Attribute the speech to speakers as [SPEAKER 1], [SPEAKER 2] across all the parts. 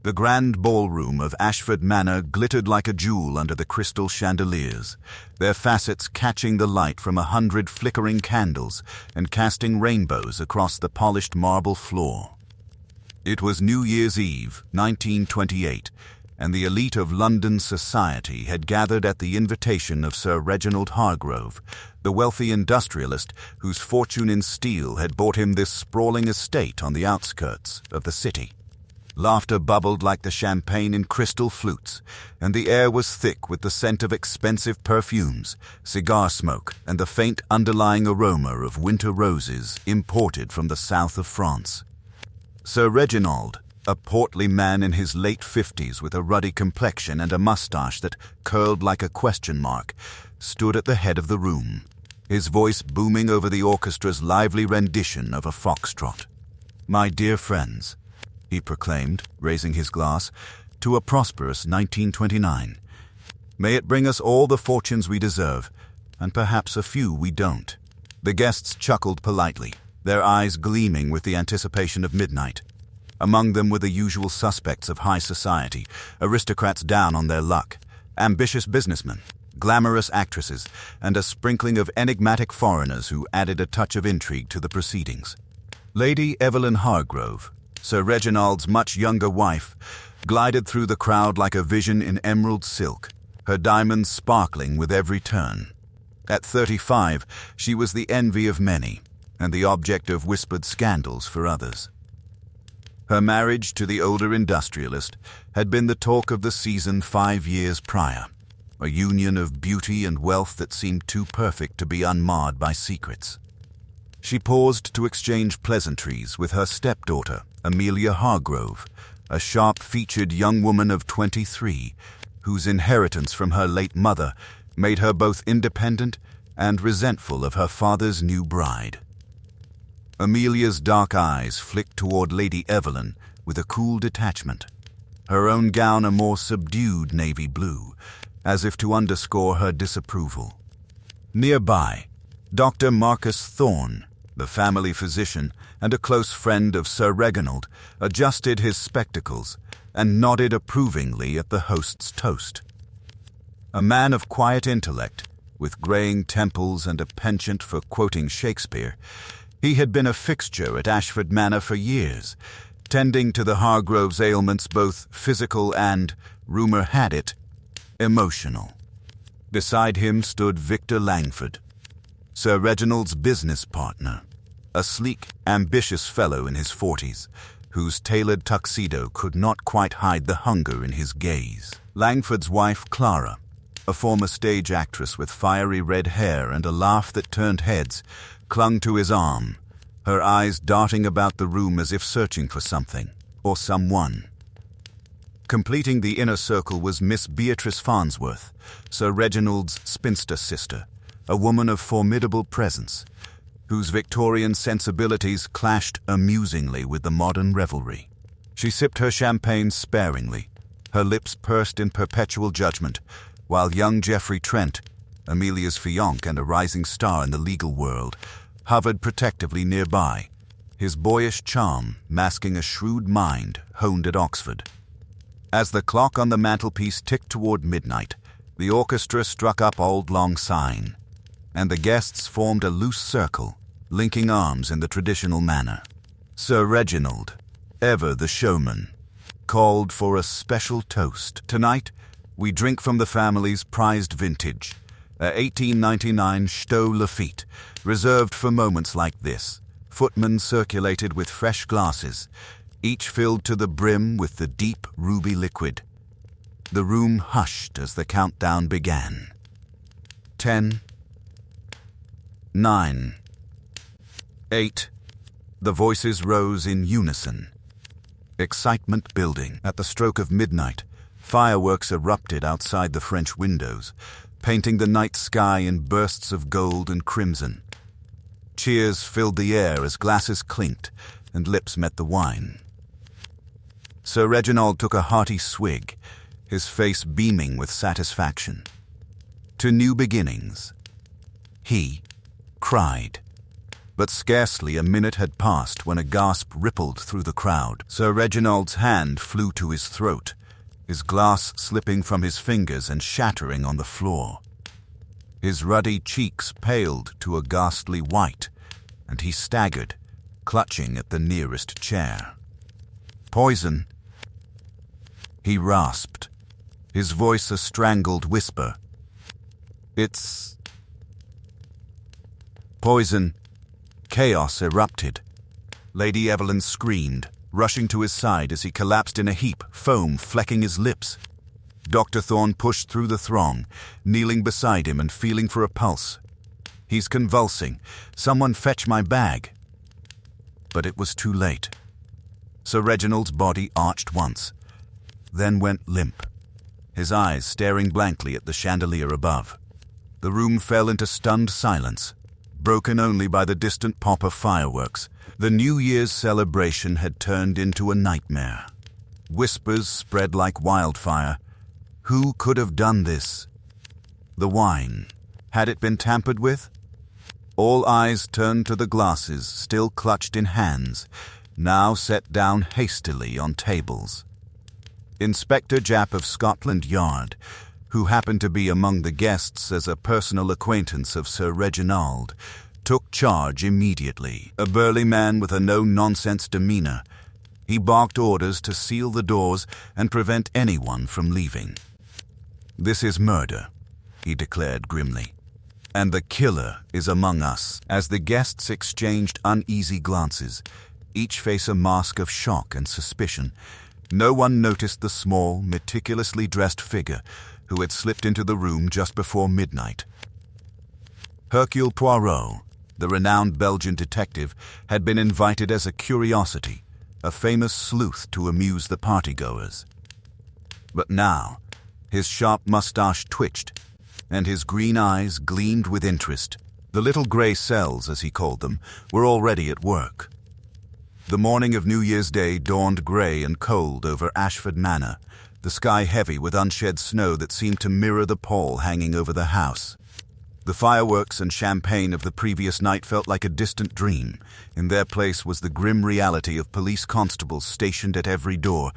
[SPEAKER 1] The grand ballroom of Ashford Manor glittered like a jewel under the crystal chandeliers, their facets catching the light from 100 flickering candles and casting rainbows across the polished marble floor. It was New Year's Eve, 1928, and the elite of London society had gathered at the invitation of Sir Reginald Hargrove, the wealthy industrialist whose fortune in steel had bought him this sprawling estate on the outskirts of the city. Laughter bubbled like the champagne in crystal flutes, and the air was thick with the scent of expensive perfumes, cigar smoke, and the faint underlying aroma of winter roses imported from the south of France. Sir Reginald, a portly man in his late 50s with a ruddy complexion and a mustache that curled like a question mark, stood at the head of the room, his voice booming over the orchestra's lively rendition of a foxtrot. "My dear friends," he proclaimed, raising his glass, "to a prosperous 1929. May it bring us all the fortunes we deserve, and perhaps a few we don't." The guests chuckled politely, their eyes gleaming with the anticipation of midnight. Among them were the usual suspects of high society, aristocrats down on their luck, ambitious businessmen, glamorous actresses, and a sprinkling of enigmatic foreigners who added a touch of intrigue to the proceedings. Lady Evelyn Hargrove, Sir Reginald's much younger wife, glided through the crowd like a vision in emerald silk, her diamonds sparkling with every turn. At 35, she was the envy of many, and the object of whispered scandals for others. Her marriage to the older industrialist had been the talk of the season 5 years prior, a union of beauty and wealth that seemed too perfect to be unmarred by secrets. She paused to exchange pleasantries with her stepdaughter, Amelia Hargrove, a sharp-featured young woman of 23, whose inheritance from her late mother made her both independent and resentful of her father's new bride. Amelia's dark eyes flicked toward Lady Evelyn with a cool detachment, her own gown a more subdued navy blue, as if to underscore her disapproval. Nearby, Dr. Marcus Thorne, the family physician and a close friend of Sir Reginald, adjusted his spectacles and nodded approvingly at the host's toast. A man of quiet intellect, with graying temples and a penchant for quoting Shakespeare, he had been a fixture at Ashford Manor for years, tending to the Hargroves' ailments both physical and, rumor had it, emotional. Beside him stood Victor Langford, Sir Reginald's business partner, a sleek, ambitious fellow in his 40s, whose tailored tuxedo could not quite hide the hunger in his gaze. Langford's wife, Clara, a former stage actress with fiery red hair and a laugh that turned heads, clung to his arm, her eyes darting about the room as if searching for something or someone. Completing the inner circle was Miss Beatrice Farnsworth, Sir Reginald's spinster sister, a woman of formidable presence, whose Victorian sensibilities clashed amusingly with the modern revelry. She sipped her champagne sparingly, her lips pursed in perpetual judgment, while young Geoffrey Trent, Amelia's fiancé and a rising star in the legal world, hovered protectively nearby, his boyish charm masking a shrewd mind honed at Oxford. As the clock on the mantelpiece ticked toward midnight, the orchestra struck up Auld Lang Syne, and the guests formed a loose circle, linking arms in the traditional manner. Sir Reginald, ever the showman, called for a special toast. "Tonight, we drink from the family's prized vintage, a 1899 Chateau Lafite, reserved for moments like this." Footmen circulated with fresh glasses, each filled to the brim with the deep ruby liquid. The room hushed as the countdown began. 10, 9, 8. The voices rose in unison. Excitement building. At the stroke of midnight, fireworks erupted outside the French windows, painting the night sky in bursts of gold and crimson. Cheers filled the air as glasses clinked and lips met the wine. Sir Reginald took a hearty swig, his face beaming with satisfaction. To new beginnings, he cried. But scarcely a minute had passed when a gasp rippled through the crowd. Sir Reginald's hand flew to his throat, his glass slipping from his fingers and shattering on the floor. His ruddy cheeks paled to a ghastly white, and he staggered, clutching at the nearest chair. "Poison," he rasped, his voice a strangled whisper. "It's poison." Chaos erupted. Lady Evelyn screamed, rushing to his side as he collapsed in a heap, foam flecking his lips. Dr. Thorne pushed through the throng, kneeling beside him and feeling for a pulse. "He's convulsing. Someone fetch my bag." But it was too late. Sir Reginald's body arched once, then went limp, his eyes staring blankly at the chandelier above. The room fell into stunned silence, broken only by the distant pop of fireworks. The New Year's celebration had turned into a nightmare. Whispers spread like wildfire. Who could have done this? The wine. Had it been tampered with? All eyes turned to the glasses, still clutched in hands, now set down hastily on tables. Inspector Japp of Scotland Yard, who happened to be among the guests as a personal acquaintance of Sir Reginald, took charge immediately. A burly man with a no-nonsense demeanor, he barked orders to seal the doors and prevent anyone from leaving. "This is murder," he declared grimly, "and the killer is among us." As the guests exchanged uneasy glances, each face a mask of shock and suspicion, no one noticed the small, meticulously dressed figure who had slipped into the room just before midnight. Hercule Poirot, the renowned Belgian detective, had been invited as a curiosity, a famous sleuth to amuse the partygoers. But now, his sharp mustache twitched, and his green eyes gleamed with interest. The little grey cells, as he called them, were already at work. The morning of New Year's Day dawned grey and cold over Ashford Manor, the sky heavy with unshed snow that seemed to mirror the pall hanging over the house. The fireworks and champagne of the previous night felt like a distant dream. In their place was the grim reality of police constables stationed at every door,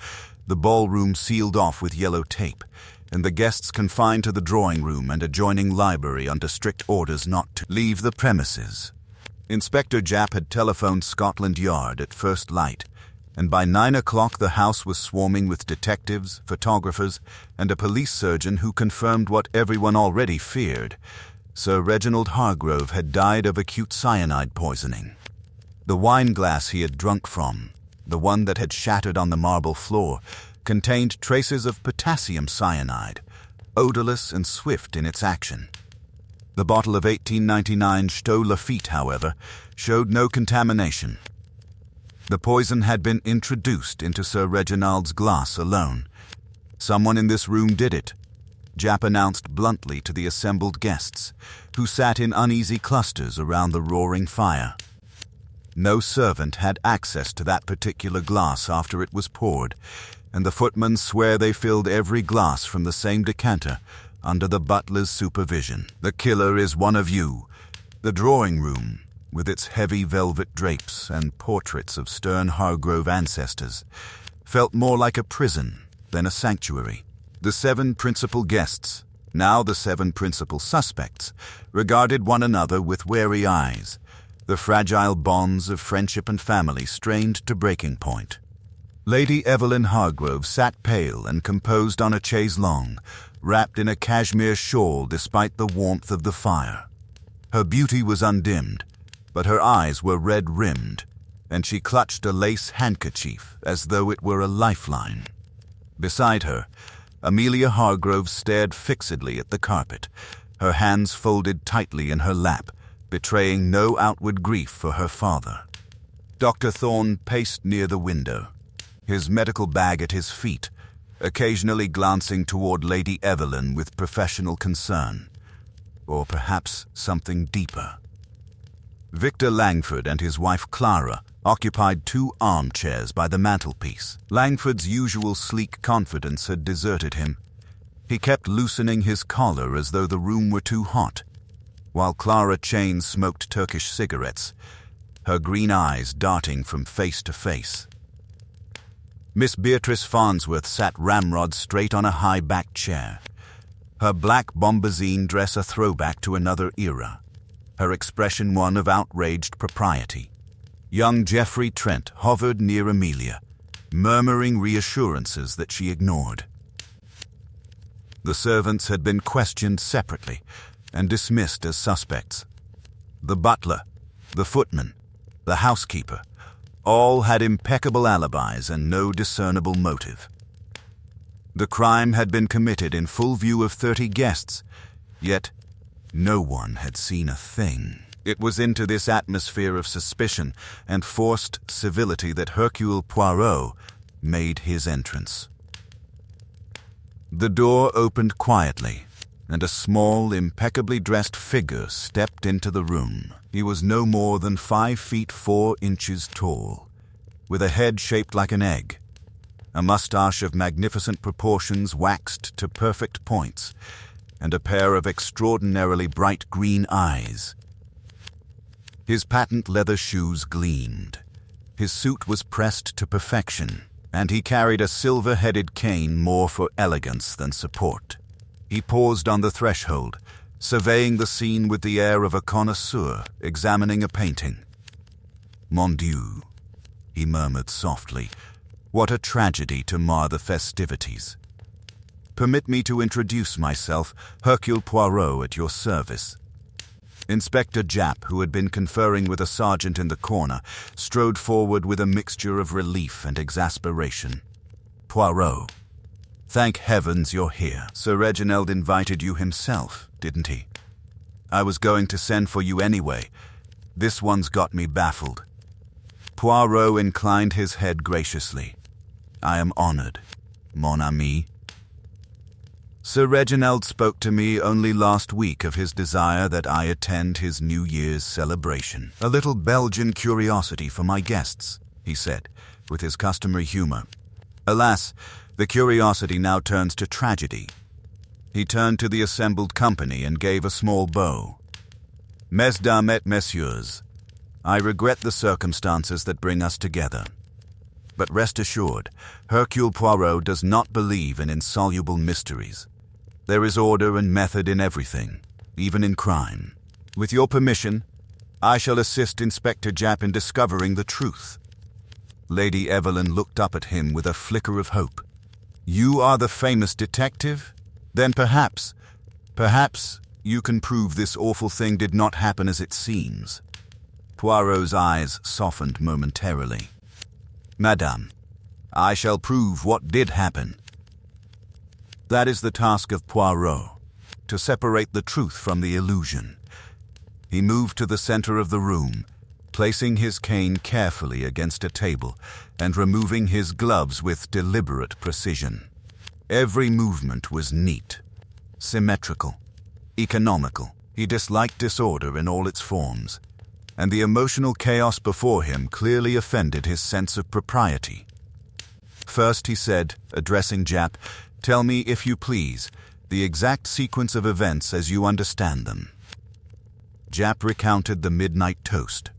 [SPEAKER 1] the ballroom sealed off with yellow tape, and the guests confined to the drawing room and adjoining library under strict orders not to leave the premises. Inspector Japp had telephoned Scotland Yard at first light, and by 9 o'clock the house was swarming with detectives, photographers, and a police surgeon who confirmed what everyone already feared. Sir Reginald Hargrove had died of acute cyanide poisoning. The wine glass he had drunk from, the one that had shattered on the marble floor, contained traces of potassium cyanide, odorless and swift in its action. The bottle of 1899 Chateau Lafite, however, showed no contamination. The poison had been introduced into Sir Reginald's glass alone. "Someone in this room did it," Japp announced bluntly to the assembled guests, who sat in uneasy clusters around the roaring fire. No servant had access to that particular glass after it was poured, and the footmen swear they filled every glass from the same decanter under the butler's supervision. "The killer is one of you." The drawing room, with its heavy velvet drapes and portraits of stern Hargrove ancestors, felt more like a prison than a sanctuary. The 7 principal guests, now the 7 principal suspects, regarded one another with wary eyes, the fragile bonds of friendship and family strained to breaking point. Lady Evelyn Hargrove sat pale and composed on a chaise longue, wrapped in a cashmere shawl despite the warmth of the fire. Her beauty was undimmed, but her eyes were red-rimmed, and she clutched a lace handkerchief as though it were a lifeline. Beside her, Amelia Hargrove stared fixedly at the carpet, her hands folded tightly in her lap, betraying no outward grief for her father. Dr. Thorne paced near the window, his medical bag at his feet, occasionally glancing toward Lady Evelyn with professional concern, or perhaps something deeper. Victor Langford and his wife Clara occupied 2 armchairs by the mantelpiece. Langford's usual sleek confidence had deserted him. He kept loosening his collar as though the room were too hot, while Clara chain smoked Turkish cigarettes, her green eyes darting from face to face. Miss Beatrice Farnsworth sat ramrod straight on a high-backed chair, her black bombazine dress a throwback to another era, her expression one of outraged propriety. Young Geoffrey Trent hovered near Amelia, murmuring reassurances that she ignored. The servants had been questioned separately and dismissed as suspects. The butler, the footman, the housekeeper, all had impeccable alibis and no discernible motive. The crime had been committed in full view of 30 guests, yet no one had seen a thing. It was into this atmosphere of suspicion and forced civility that Hercule Poirot made his entrance. The door opened quietly, and a small, impeccably dressed figure stepped into the room. He was no more than 5 feet 4 inches tall, with a head shaped like an egg, a mustache of magnificent proportions waxed to perfect points, and a pair of extraordinarily bright green eyes. His patent leather shoes gleamed. His suit was pressed to perfection, and he carried a silver-headed cane more for elegance than support. He paused on the threshold, surveying the scene with the air of a connoisseur examining a painting. "Mon Dieu," he murmured softly, "what a tragedy to mar the festivities. Permit me to introduce myself, Hercule Poirot, at your service." Inspector Japp, who had been conferring with a sergeant in the corner, strode forward with a mixture of relief and exasperation. "Poirot, thank heavens you're here. Sir Reginald invited you himself, didn't he? I was going to send for you anyway. This one's got me baffled." Poirot inclined his head graciously. "I am honored, mon ami." "Sir Reginald spoke to me only last week of his desire that I attend his New Year's celebration. A little Belgian curiosity for my guests," he said, with his customary humor. Alas, the curiosity now turns to tragedy. He turned to the assembled company and gave a small bow. "Mesdames et messieurs, I regret the circumstances that bring us together. But rest assured, Hercule Poirot does not believe in insoluble mysteries. There is order and method in everything, even in crime. With your permission, I shall assist Inspector Japp in discovering the truth." Lady Evelyn looked up at him with a flicker of hope. "You are the famous detective? Then perhaps you can prove this awful thing did not happen as it seems." Poirot's eyes softened momentarily. "Madame, I shall prove what did happen. That is the task of Poirot, to separate the truth from the illusion." He moved to the center of the room, placing his cane carefully against a table and removing his gloves with deliberate precision. Every movement was neat, symmetrical, economical. He disliked disorder in all its forms, and the emotional chaos before him clearly offended his sense of propriety. "First," he said, addressing Japp, "tell me, if you please, the exact sequence of events as you understand them." Japp recounted the midnight toast,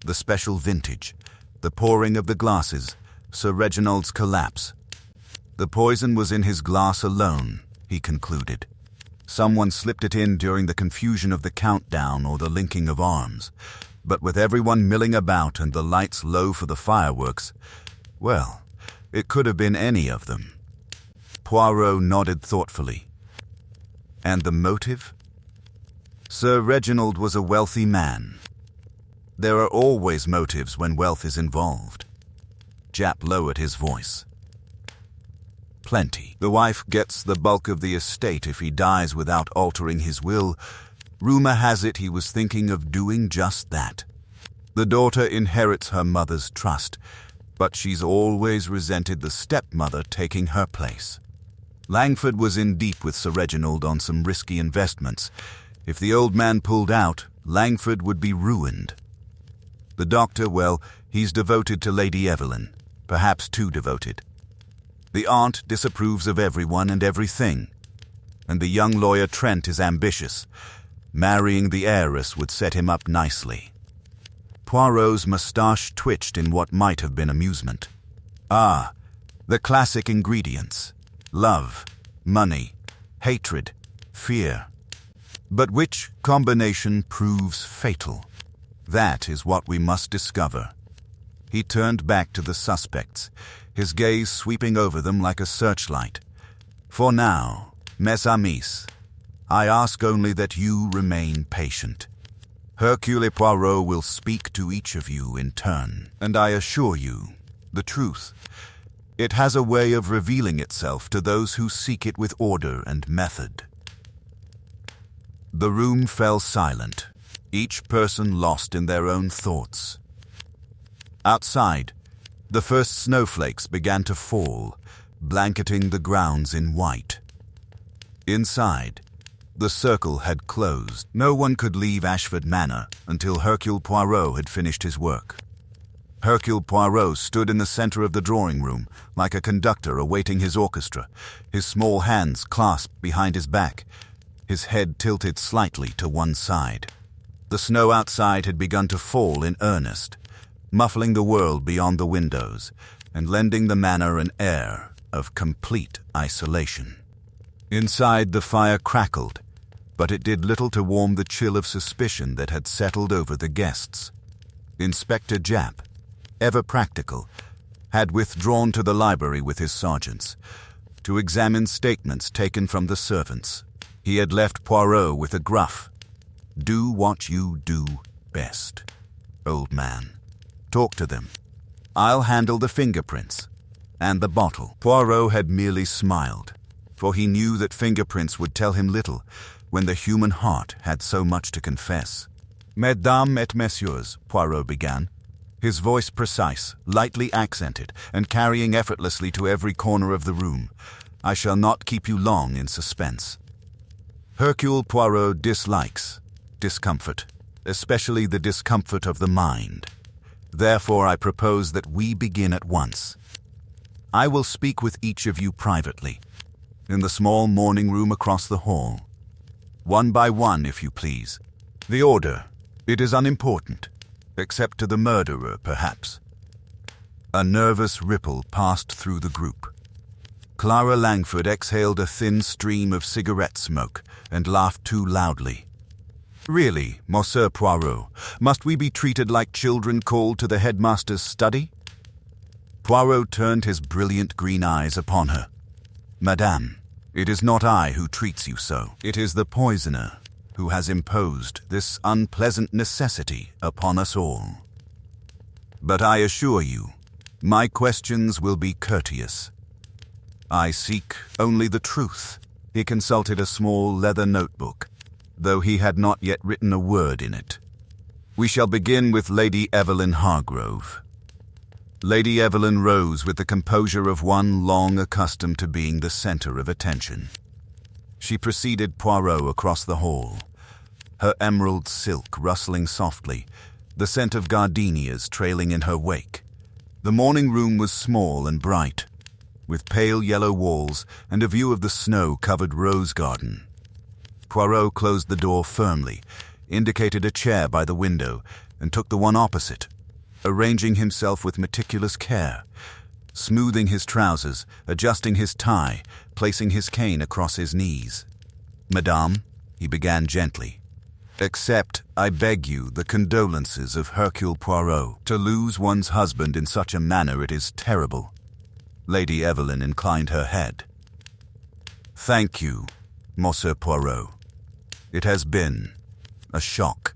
[SPEAKER 1] the special vintage, the pouring of the glasses, Sir Reginald's collapse. "The poison was in his glass alone," he concluded. "Someone slipped it in during the confusion of the countdown or the linking of arms. But with everyone milling about and the lights low for the fireworks, well, it could have been any of them." Poirot nodded thoughtfully. "And the motive?" "Sir Reginald was a wealthy man. There are always motives when wealth is involved." Japp lowered his voice. "Plenty. The wife gets the bulk of the estate if he dies without altering his will. Rumor has it he was thinking of doing just that. The daughter inherits her mother's trust, but she's always resented the stepmother taking her place. Langford was in deep with Sir Reginald on some risky investments. If the old man pulled out, Langford would be ruined. The doctor, well, he's devoted to Lady Evelyn, perhaps too devoted. The aunt disapproves of everyone and everything. And the young lawyer Trent is ambitious. Marrying the heiress would set him up nicely." Poirot's moustache twitched in what might have been amusement. Ah, the classic ingredients. Love, money, hatred, fear. But which combination proves fatal? That is what we must discover. He turned back to the suspects, his gaze sweeping over them like a searchlight. For now, mes amis, I ask only that you remain patient. Hercule Poirot will speak to each of you in turn, and I assure you, the truth. It has a way of revealing itself to those who seek it with order and method. The room fell silent, each person lost in their own thoughts. Outside, the first snowflakes began to fall, blanketing the grounds in white. Inside, the circle had closed. No one could leave Ashford Manor until Hercule Poirot had finished his work. Hercule Poirot stood in the center of the drawing room, like a conductor awaiting his orchestra, his small hands clasped behind his back, his head tilted slightly to one side. The snow outside had begun to fall in earnest, muffling the world beyond the windows and lending the manor an air of complete isolation. Inside, the fire crackled, but it did little to warm the chill of suspicion that had settled over the guests. Inspector Japp, ever practical, had withdrawn to the library with his sergeants to examine statements taken from the servants. He had left Poirot with a gruff, "Do what you do best, old man. Talk to them. I'll handle the fingerprints and the bottle." Poirot had merely smiled, for he knew that fingerprints would tell him little when the human heart had so much to confess. "Mesdames et messieurs," Poirot began, his voice precise, lightly accented, and carrying effortlessly to every corner of the room, "I shall not keep you long in suspense. Hercule Poirot dislikes discomfort, especially the discomfort of the mind. Therefore, I propose that we begin at once. I will speak with each of you privately, in the small morning room across the hall. One by one, if you please. The order, it is unimportant, except to the murderer, perhaps." A nervous ripple passed through the group. Clara Langford exhaled a thin stream of cigarette smoke and laughed too loudly. "Really, Monsieur Poirot, must we be treated like children called to the headmaster's study?" Poirot turned his brilliant green eyes upon her. "Madame, it is not I who treats you so. It is the poisoner who has imposed this unpleasant necessity upon us all. But I assure you, my questions will be courteous. I seek only the truth." He consulted a small leather notebook, though he had not yet written a word in it. "We shall begin with Lady Evelyn Hargrove." Lady Evelyn rose with the composure of one long accustomed to being the center of attention. She preceded Poirot across the hall, her emerald silk rustling softly, the scent of gardenias trailing in her wake. The morning room was small and bright, with pale yellow walls and a view of the snow-covered rose garden. Poirot closed the door firmly, indicated a chair by the window, and took the one opposite, arranging himself with meticulous care, smoothing his trousers, adjusting his tie, placing his cane across his knees. "Madame," he began gently, "accept, I beg you, the condolences of Hercule Poirot. To lose one's husband in such a manner, it is terrible." Lady Evelyn inclined her head. "Thank you, Monsieur Poirot. It has been a shock."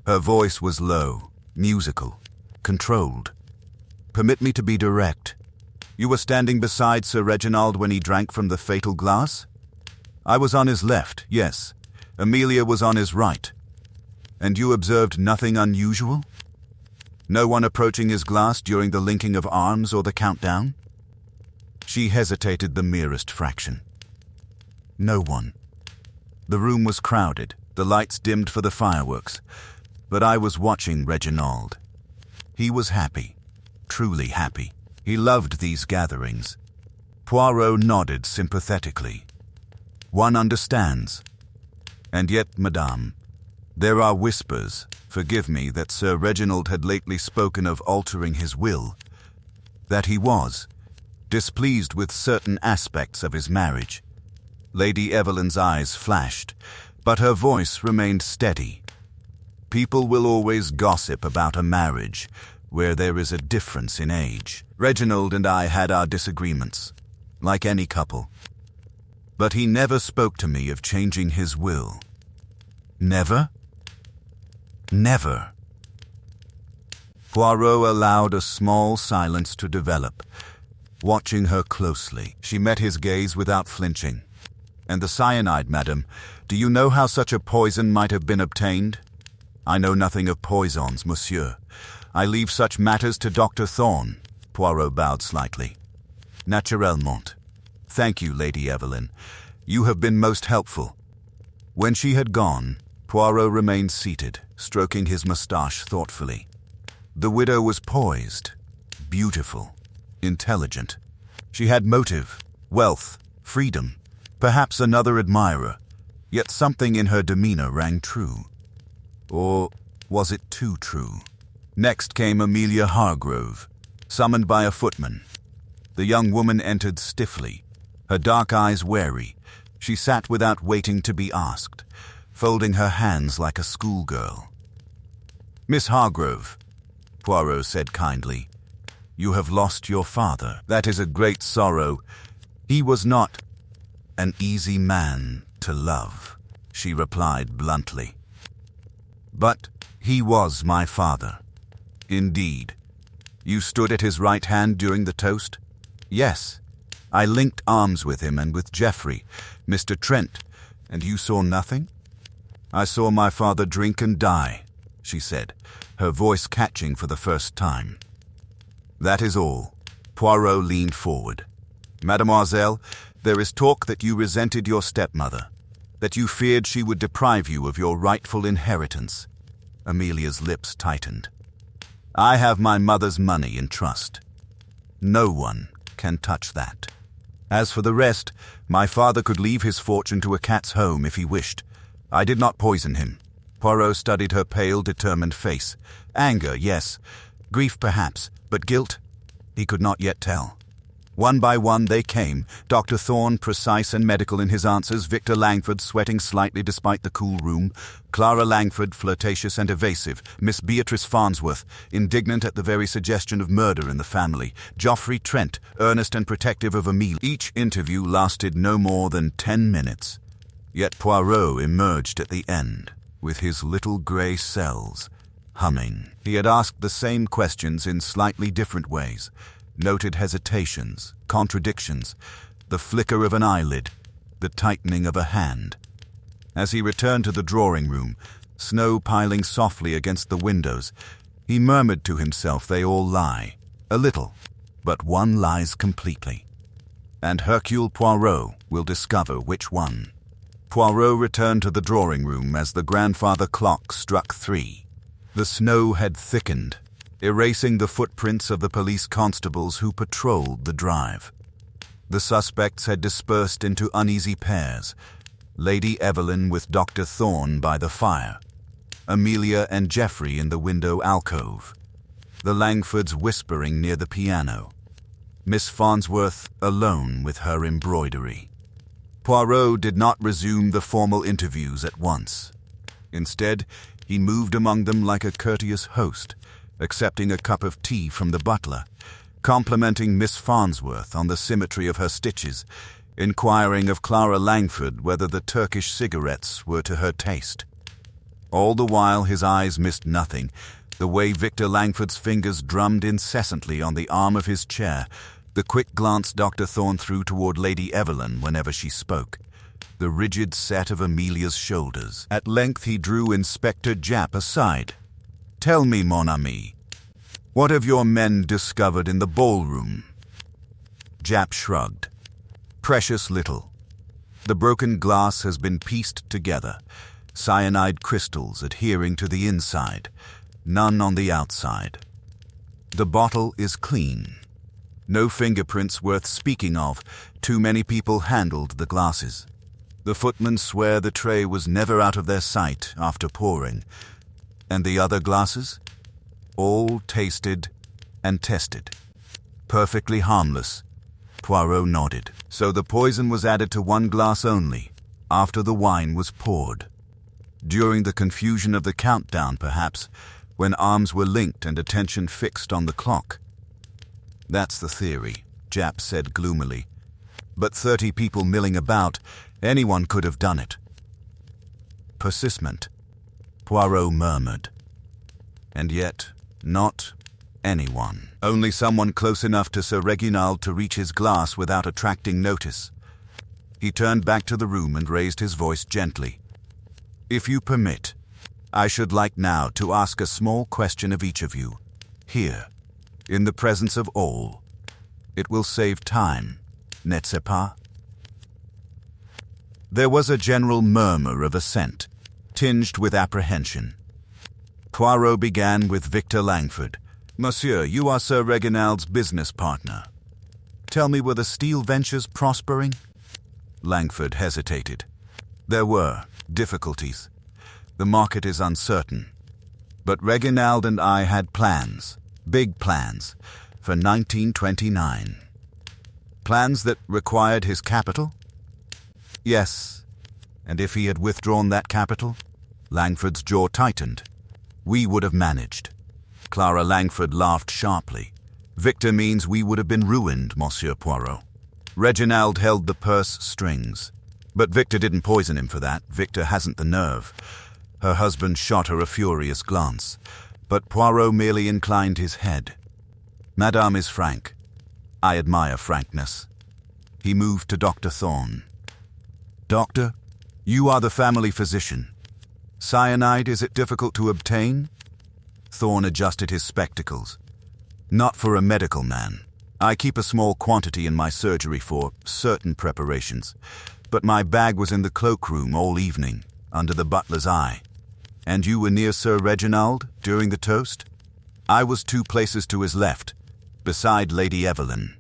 [SPEAKER 1] Her voice was low, musical, controlled. "Permit me to be direct. You were standing beside Sir Reginald when he drank from the fatal glass? I was on his left, yes. Amelia was on his right. And you observed nothing unusual? No one approaching his glass during the linking of arms or the countdown?" She hesitated the merest fraction. "No one. The room was crowded, the lights dimmed for the fireworks, but I was watching Reginald. He was happy, truly happy. He loved these gatherings." Poirot nodded sympathetically. "One understands. And yet, madame, There are whispers, forgive me, that Sir Reginald had lately spoken of altering his will, that he was displeased with certain aspects of his marriage. Lady Evelyn's eyes flashed, but her voice remained steady. People will always gossip about a marriage where there is a difference in age. Reginald and I had our disagreements, like any couple. But he never spoke to me of changing his will. Never? Never. Poirot allowed a small silence to develop, watching her closely. She met his gaze without flinching. And the cyanide, madam, do you know how such a poison might have been obtained? I know nothing of poisons, monsieur. I leave such matters to Dr. Thorne. Poirot bowed slightly. Naturellement. Thank you, Lady Evelyn. You have been most helpful. When she had gone, Poirot remained seated, stroking his moustache thoughtfully. The widow was poised, beautiful, intelligent. She had motive, wealth, freedom, perhaps another admirer, yet something in her demeanor rang true. Or was it too true? Next came Amelia Hargrove, summoned by a footman. The young woman entered stiffly, her dark eyes wary. She sat without waiting to be asked, folding her hands like a schoolgirl. Miss Hargrove, Poirot said kindly, you have lost your father. That is a great sorrow. He was not an easy man to love, she replied bluntly. But he was my father. Indeed. You stood at his right hand during the toast? Yes. I linked arms with him and with Geoffrey, Mr. Trent, and you saw nothing? I saw my father drink and die, she said, her voice catching for the first time. That is all. Poirot leaned forward. Mademoiselle, there is talk that you resented your stepmother, that you feared she would deprive you of your rightful inheritance. Amelia's lips tightened. I have my mother's money in trust. No one can touch that. As for the rest, my father could leave his fortune to a cat's home if he wished. I did not poison him. Poirot studied her pale, determined face. Anger, yes. Grief, perhaps. But guilt? He could not yet tell. One by one they came, Dr. Thorne precise and medical in his answers, Victor Langford sweating slightly despite the cool room, Clara Langford flirtatious and evasive, Miss Beatrice Farnsworth indignant at the very suggestion of murder in the family, Geoffrey Trent earnest and protective of Amelia. Each interview lasted no more than 10 minutes. Yet Poirot emerged at the end, with his little grey cells, humming. He had asked the same questions in slightly different ways, noted hesitations, contradictions, the flicker of an eyelid, the tightening of a hand. As he returned to the drawing room, snow piling softly against the windows, he murmured to himself, they all lie, a little, but one lies completely. And Hercule Poirot will discover which one. Poirot returned to the drawing room as the grandfather clock struck 3. The snow had thickened, erasing the footprints of the police constables who patrolled the drive. The suspects had dispersed into uneasy pairs, Lady Evelyn with Dr. Thorne by the fire, Amelia and Geoffrey in the window alcove, the Langfords whispering near the piano, Miss Farnsworth alone with her embroidery. Poirot did not resume the formal interviews at once. Instead, he moved among them like a courteous host, accepting a cup of tea from the butler, complimenting Miss Farnsworth on the symmetry of her stitches, inquiring of Clara Langford whether the Turkish cigarettes were to her taste. All the while his eyes missed nothing, the way Victor Langford's fingers drummed incessantly on the arm of his chair, the quick glance Dr. Thorne threw toward Lady Evelyn whenever she spoke, the rigid set of Amelia's shoulders. At length he drew Inspector Japp aside. Tell me, mon ami, what have your men discovered in the ballroom? Japp shrugged. Precious little. The broken glass has been pieced together, cyanide crystals adhering to the inside, none on the outside. The bottle is clean. No fingerprints worth speaking of. Too many people handled the glasses. The footmen swear the tray was never out of their sight after pouring. And the other glasses? All tasted and tested. Perfectly harmless. Poirot nodded. So the poison was added to one glass only, after the wine was poured. During the confusion of the countdown, perhaps, when arms were linked and attention fixed on the clock. That's the theory, Japp said gloomily. But 30 people milling about, anyone could have done it. Persistent, Poirot murmured. And yet, not anyone. Only someone close enough to Sir Reginald to reach his glass without attracting notice. He turned back to the room and raised his voice gently. If you permit, I should like now to ask a small question of each of you, here, in the presence of all. It will save time, n'est-ce pas? There was a general murmur of assent, tinged with apprehension. Poirot began with Victor Langford. Monsieur, you are Sir Reginald's business partner. Tell me, were the steel ventures prospering? Langford hesitated. There were difficulties. The market is uncertain. But Reginald and I had plans, big plans, for 1929. Plans that required his capital? Yes. And if he had withdrawn that capital? Langford's jaw tightened. We would have managed. Clara Langford laughed sharply. Victor means we would have been ruined, Monsieur Poirot. Reginald held the purse strings. But Victor didn't poison him for that. Victor hasn't the nerve. Her husband shot her a furious glance. But Poirot merely inclined his head. Madame is frank. I admire frankness. He moved to Dr. Thorne. Doctor, you are the family physician. Cyanide, is it difficult to obtain? Thorne adjusted his spectacles. Not for a medical man. I keep a small quantity in my surgery for certain preparations, but my bag was in the cloakroom all evening, under the butler's eye. And you were near Sir Reginald during the toast? I was 2 places to his left, beside Lady Evelyn.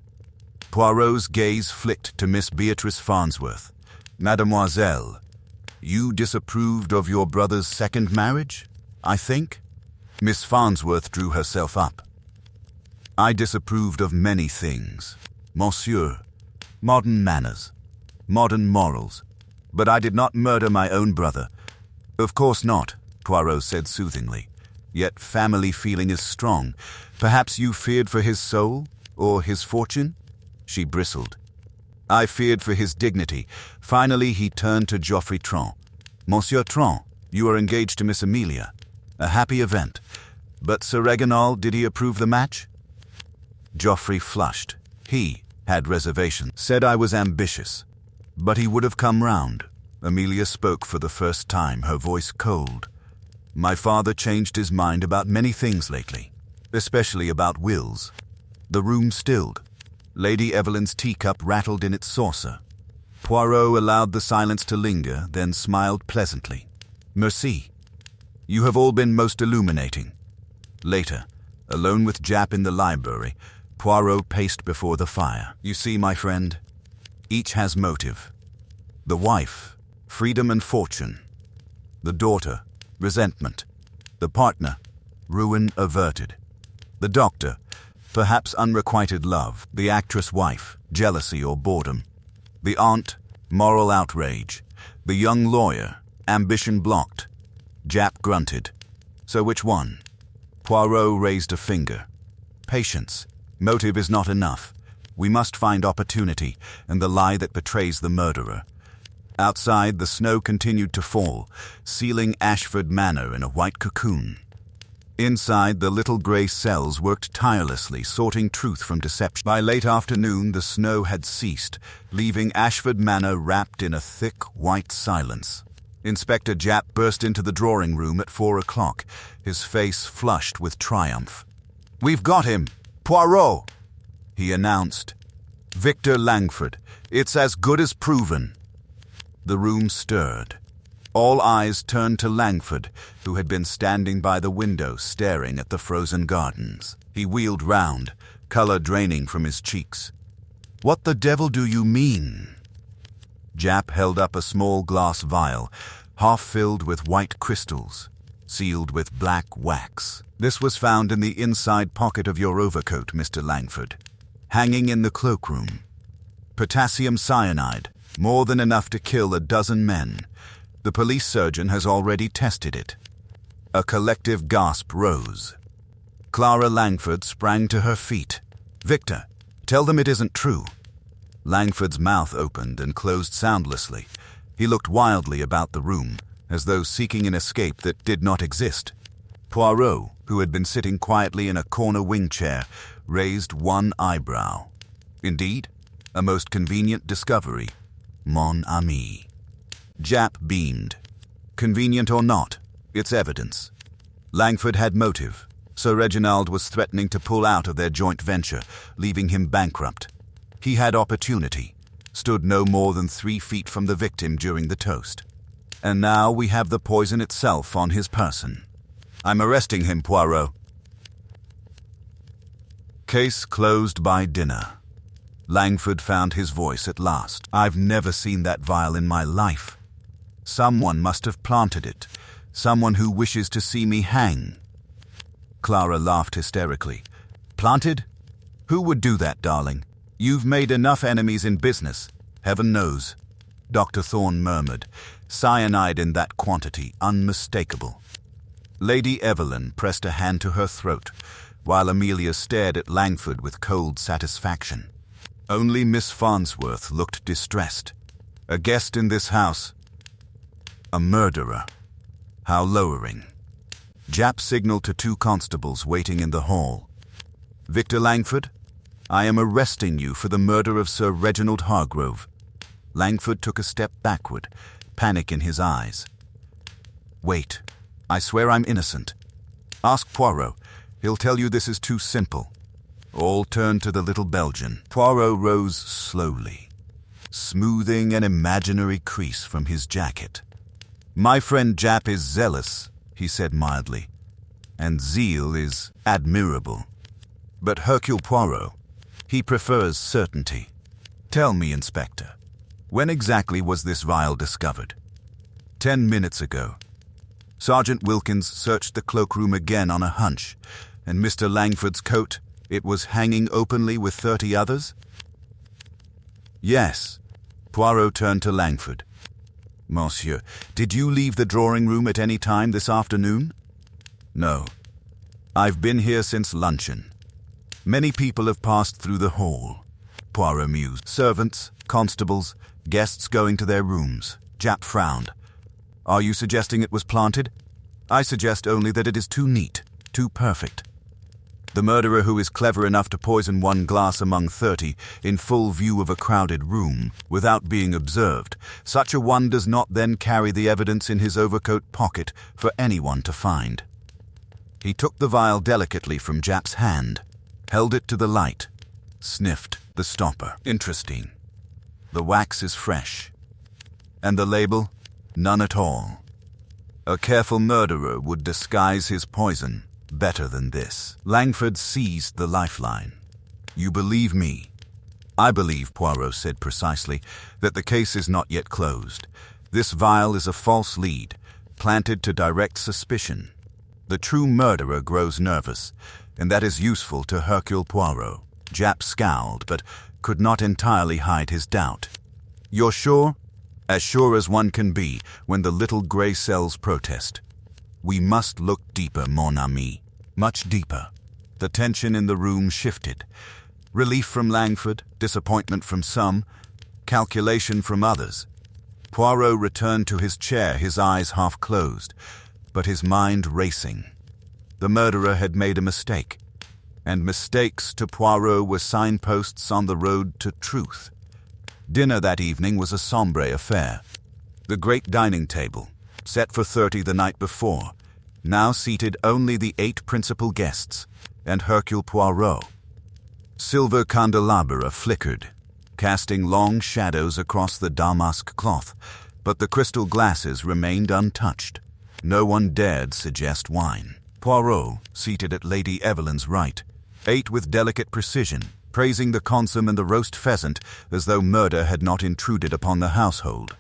[SPEAKER 1] Poirot's gaze flicked to Miss Beatrice Farnsworth. Mademoiselle, you disapproved of your brother's second marriage, I think? Miss Farnsworth drew herself up. I disapproved of many things, Monsieur. Modern manners, modern morals. But I did not murder my own brother. Of course not, Poirot said soothingly. Yet family feeling is strong. Perhaps you feared for his soul, or his fortune? She bristled. I feared for his dignity. Finally, he turned to Geoffrey Trent. Monsieur Trent, you are engaged to Miss Amelia. A happy event. But Sir Reginald, did he approve the match? Geoffrey flushed. He had reservations. Said I was ambitious. But he would have come round. Amelia spoke for the first time, her voice cold. My father changed his mind about many things lately, especially about wills. The room stilled. Lady Evelyn's teacup rattled in its saucer. Poirot allowed the silence to linger, then smiled pleasantly. Merci. You have all been most illuminating. Later, alone with Japp in the library, Poirot paced before the fire. You see, my friend, each has motive. The wife, freedom and fortune. The daughter, resentment. The partner, ruin averted. The doctor, perhaps unrequited love. The actress wife, jealousy or boredom. The aunt, moral outrage. The young lawyer, ambition blocked. Japp grunted. So which one? Poirot raised a finger. Patience. Motive is not enough. We must find opportunity and the lie that betrays the murderer. Outside, the snow continued to fall, sealing Ashford Manor in a white cocoon. Inside, the little grey cells worked tirelessly, sorting truth from deception. By late afternoon, the snow had ceased, leaving Ashford Manor wrapped in a thick, white silence. Inspector Japp burst into the drawing room at 4 o'clock, his face flushed with triumph. We've got him! Poirot! He announced. Victor Langford. It's as good as proven. The room stirred. All eyes turned to Langford, who had been standing by the window staring at the frozen gardens. He wheeled round, colour draining from his cheeks. What the devil do you mean? Japp held up a small glass vial, half filled with white crystals, sealed with black wax. This was found in the inside pocket of your overcoat, Mr. Langford, hanging in the cloakroom. Potassium cyanide, more than enough to kill a dozen men. The police surgeon has already tested it. A collective gasp rose. Clara Langford sprang to her feet. "Victor, tell them it isn't true." Langford's mouth opened and closed soundlessly. He looked wildly about the room, as though seeking an escape that did not exist. Poirot, who had been sitting quietly in a corner wing chair, raised one eyebrow. "Indeed, a most convenient discovery, mon ami." Japp beamed. "Convenient or not, it's evidence. Langford had motive. Sir Reginald was threatening to pull out of their joint venture, leaving him bankrupt. He had opportunity, stood no more than 3 feet from the victim during the toast. And now we have the poison itself on his person. I'm arresting him, Poirot." Case closed by dinner. Langford found his voice at last. "I've never seen that vial in my life. Someone must have planted it. Someone who wishes to see me hang." Clara laughed hysterically. "Planted? Who would do that, darling? You've made enough enemies in business, heaven knows." Dr. Thorne murmured. "Cyanide in that quantity, unmistakable." Lady Evelyn pressed a hand to her throat, while Amelia stared at Langford with cold satisfaction. Only Miss Farnsworth looked distressed. A guest in this house. A murderer. How lowering. Japp signaled to 2 constables waiting in the hall. "Victor Langford, I am arresting you for the murder of Sir Reginald Hargrove." Langford took a step backward, panic in his eyes. "Wait. I swear I'm innocent. Ask Poirot. He'll tell you this is too simple." All turned to the little Belgian. Poirot rose slowly, smoothing an imaginary crease from his jacket. "My friend Japp is zealous," he said mildly, "and zeal is admirable. But Hercule Poirot, he prefers certainty. Tell me, Inspector, when exactly was this vial discovered?" 10 minutes ago. Sergeant Wilkins searched the cloakroom again on a hunch, and Mr. Langford's coat, it was hanging openly with 30 others? "Yes." Poirot turned to Langford. "Monsieur, did you leave the drawing room at any time this afternoon?" "No. I've been here since luncheon. Many people have passed through the hall," Poirot mused. "Servants, constables, guests going to their rooms." Japp frowned. "Are you suggesting it was planted?" "I suggest only that it is too neat, too perfect. The murderer who is clever enough to poison 1 glass among 30 in full view of a crowded room without being observed, such a one does not then carry the evidence in his overcoat pocket for anyone to find." He took the vial delicately from Japp's hand, held it to the light, sniffed the stopper. "Interesting. The wax is fresh. And the label? None at all. A careful murderer would disguise his poison better than this." Langford seized the lifeline. "You believe me?" "I believe," Poirot said precisely, "that the case is not yet closed. This vial is a false lead, planted to direct suspicion. The true murderer grows nervous, and that is useful to Hercule Poirot." Japp scowled, but could not entirely hide his doubt. "You're sure?" "As sure as one can be when the little grey cells protest. We must look deeper, mon ami, much deeper." The tension in the room shifted. Relief from Langford, disappointment from some, calculation from others. Poirot returned to his chair, his eyes half closed, but his mind racing. The murderer had made a mistake, and mistakes to Poirot were signposts on the road to truth. Dinner that evening was a sombre affair. The great dining table, set for 30 the night before, now seated only the 8 principal guests and Hercule Poirot. Silver candelabra flickered, casting long shadows across the damask cloth, but the crystal glasses remained untouched. No one dared suggest wine. Poirot, seated at Lady Evelyn's right, ate with delicate precision, praising the consomme and the roast pheasant as though murder had not intruded upon the household.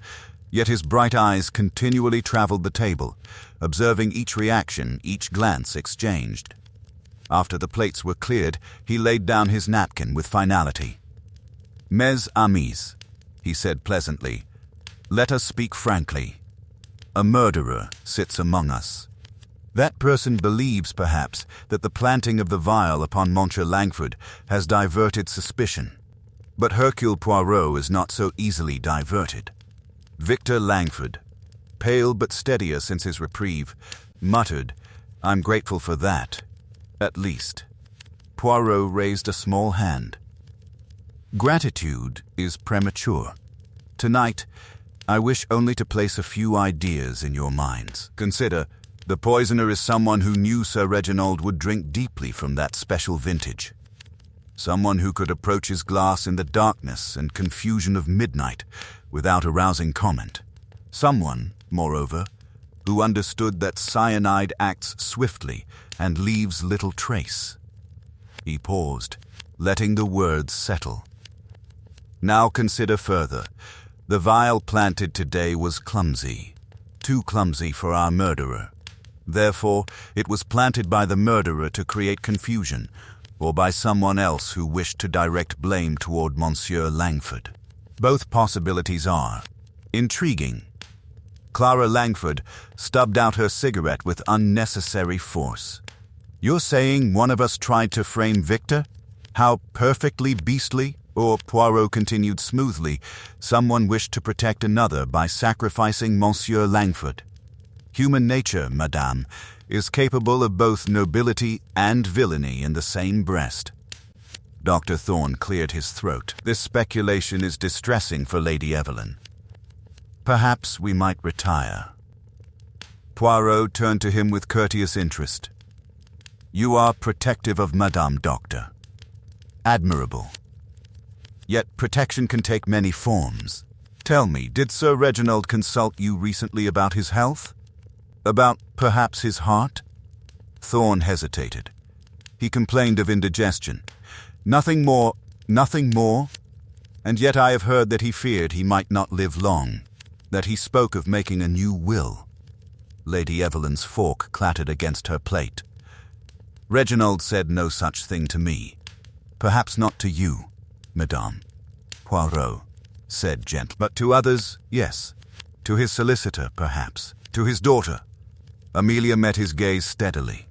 [SPEAKER 1] Yet his bright eyes continually traveled the table, observing each reaction, each glance exchanged. After the plates were cleared, he laid down his napkin with finality. "Mes amis," he said pleasantly, "let us speak frankly. A murderer sits among us. That person believes, perhaps, that the planting of the vial upon Monsieur Langford has diverted suspicion. But Hercule Poirot is not so easily diverted. Victor Langford, pale but steadier since his reprieve, muttered, 'I'm grateful for that, at least.' Poirot raised a small hand. 'Gratitude is premature. Tonight, I wish only to place a few ideas in your minds. Consider, the poisoner is someone who knew Sir Reginald would drink deeply from that special vintage. Someone who could approach his glass in the darkness and confusion of midnight without arousing comment. Someone, moreover, who understood that cyanide acts swiftly and leaves little trace.' He paused, letting the words settle. 'Now consider further. The vial planted today was clumsy, too clumsy for our murderer. Therefore, it was planted by the murderer to create confusion, or by someone else who wished to direct blame toward Monsieur Langford. Both possibilities are intriguing.' Clara Langford stubbed out her cigarette with unnecessary force. 'You're saying one of us tried to frame Victor? How perfectly beastly?' Or, Poirot continued smoothly, someone wished to protect another by sacrificing Monsieur Langford. Human nature, madame, is capable of both nobility and villainy in the same breast.' Dr. Thorne cleared his throat. 'This speculation is distressing for Lady Evelyn. Perhaps we might retire.' Poirot turned to him with courteous interest. 'You are protective of Madame Doctor. Admirable. Yet protection can take many forms. Tell me, did Sir Reginald consult you recently about his health? About, perhaps, his heart?' Thorne hesitated. He complained of indigestion. 'Nothing more, nothing more? And yet I have heard that he feared he might not live long, that he spoke of making a new will.' Lady Evelyn's fork clattered against her plate. 'Reginald said no such thing to me. Perhaps not to you, Madame,' Poirot said gently. 'But to others, yes. To his solicitor, perhaps. To his daughter.' Amelia met his gaze steadily.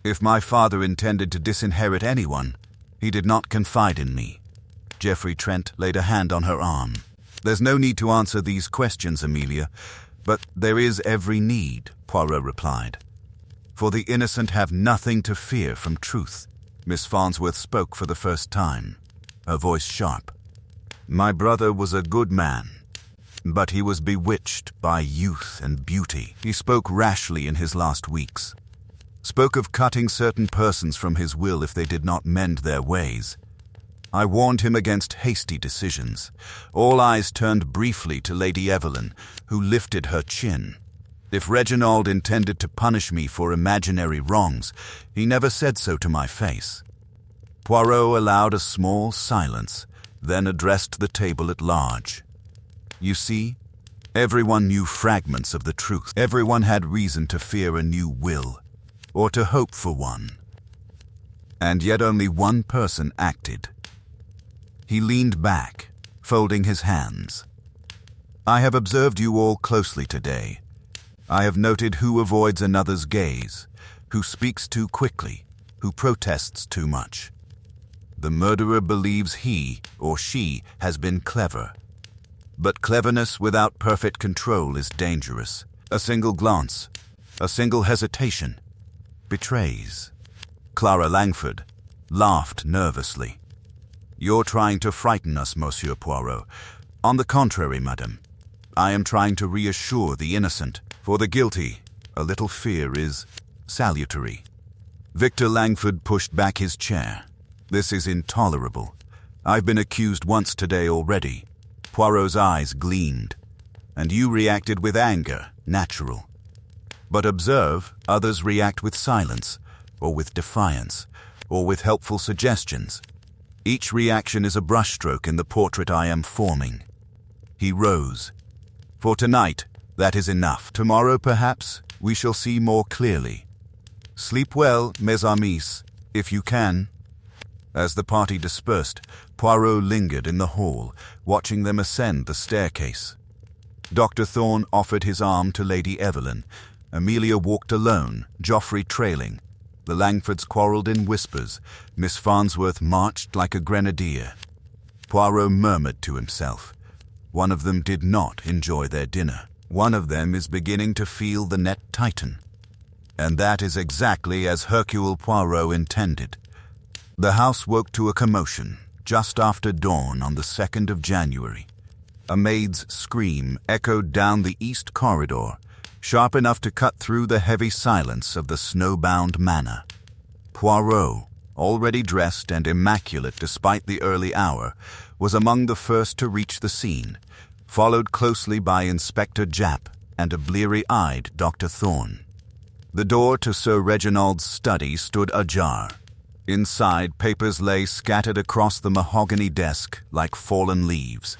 [SPEAKER 1] 'If my father intended to disinherit anyone, he did not confide in me.' Geoffrey Trent laid a hand on her arm. 'There's no need to answer these questions, Amelia, but there is every need,' Poirot replied. 'For the innocent have nothing to fear from truth.' Miss Farnsworth spoke for the first time, her voice sharp. 'My brother was a good man, but he was bewitched by youth and beauty. He spoke rashly in his last weeks. Spoke of cutting certain persons from his will if they did not mend their ways. I warned him against hasty decisions. All eyes turned briefly to Lady Evelyn, who lifted her chin. If Reginald intended to punish me for imaginary wrongs, he never said so to my face.' Poirot allowed a small silence, then addressed the table at large. 'You see, everyone knew fragments of the truth. Everyone had reason to fear a new will, or to hope for one. And yet only one person acted.' He leaned back, folding his hands. 'I have observed you all closely today. I have noted who avoids another's gaze, who speaks too quickly, who protests too much. The murderer believes he or she has been clever. But cleverness without perfect control is dangerous. A single glance, a single hesitation, betrays.' Clara Langford laughed nervously. 'You're trying to frighten us, Monsieur Poirot. On the contrary, madame, I am trying to reassure the innocent. For the guilty, a little fear is salutary.' Victor Langford pushed back his chair. 'This is intolerable. I've been accused once today already.' Poirot's eyes gleamed. 'And you reacted with anger, natural. But observe, others react with silence, or with defiance, or with helpful suggestions. Each reaction is a brushstroke in the portrait I am forming. He rose. For tonight, that is enough. Tomorrow, perhaps, we shall see more clearly. Sleep well, mes amis, if you can. As the party dispersed, Poirot lingered in the hall, watching them ascend the staircase. Dr. Thorne offered his arm to Lady Evelyn. Amelia walked alone, Geoffrey trailing. The Langfords quarrelled in whispers. Miss Farnsworth marched like a grenadier. Poirot murmured to himself. One of them did not enjoy their dinner. One of them is beginning to feel the net tighten. And that is exactly as Hercule Poirot intended. The house woke to a commotion just after dawn on the 2nd of January. A maid's scream echoed down the east corridor, sharp enough to cut through the heavy silence of the snowbound manor. Poirot, already dressed and immaculate despite the early hour, was among the first to reach the scene, followed closely by Inspector Japp and a bleary-eyed Dr. Thorne. The door to Sir Reginald's study stood ajar. Inside, papers lay scattered across the mahogany desk like fallen leaves.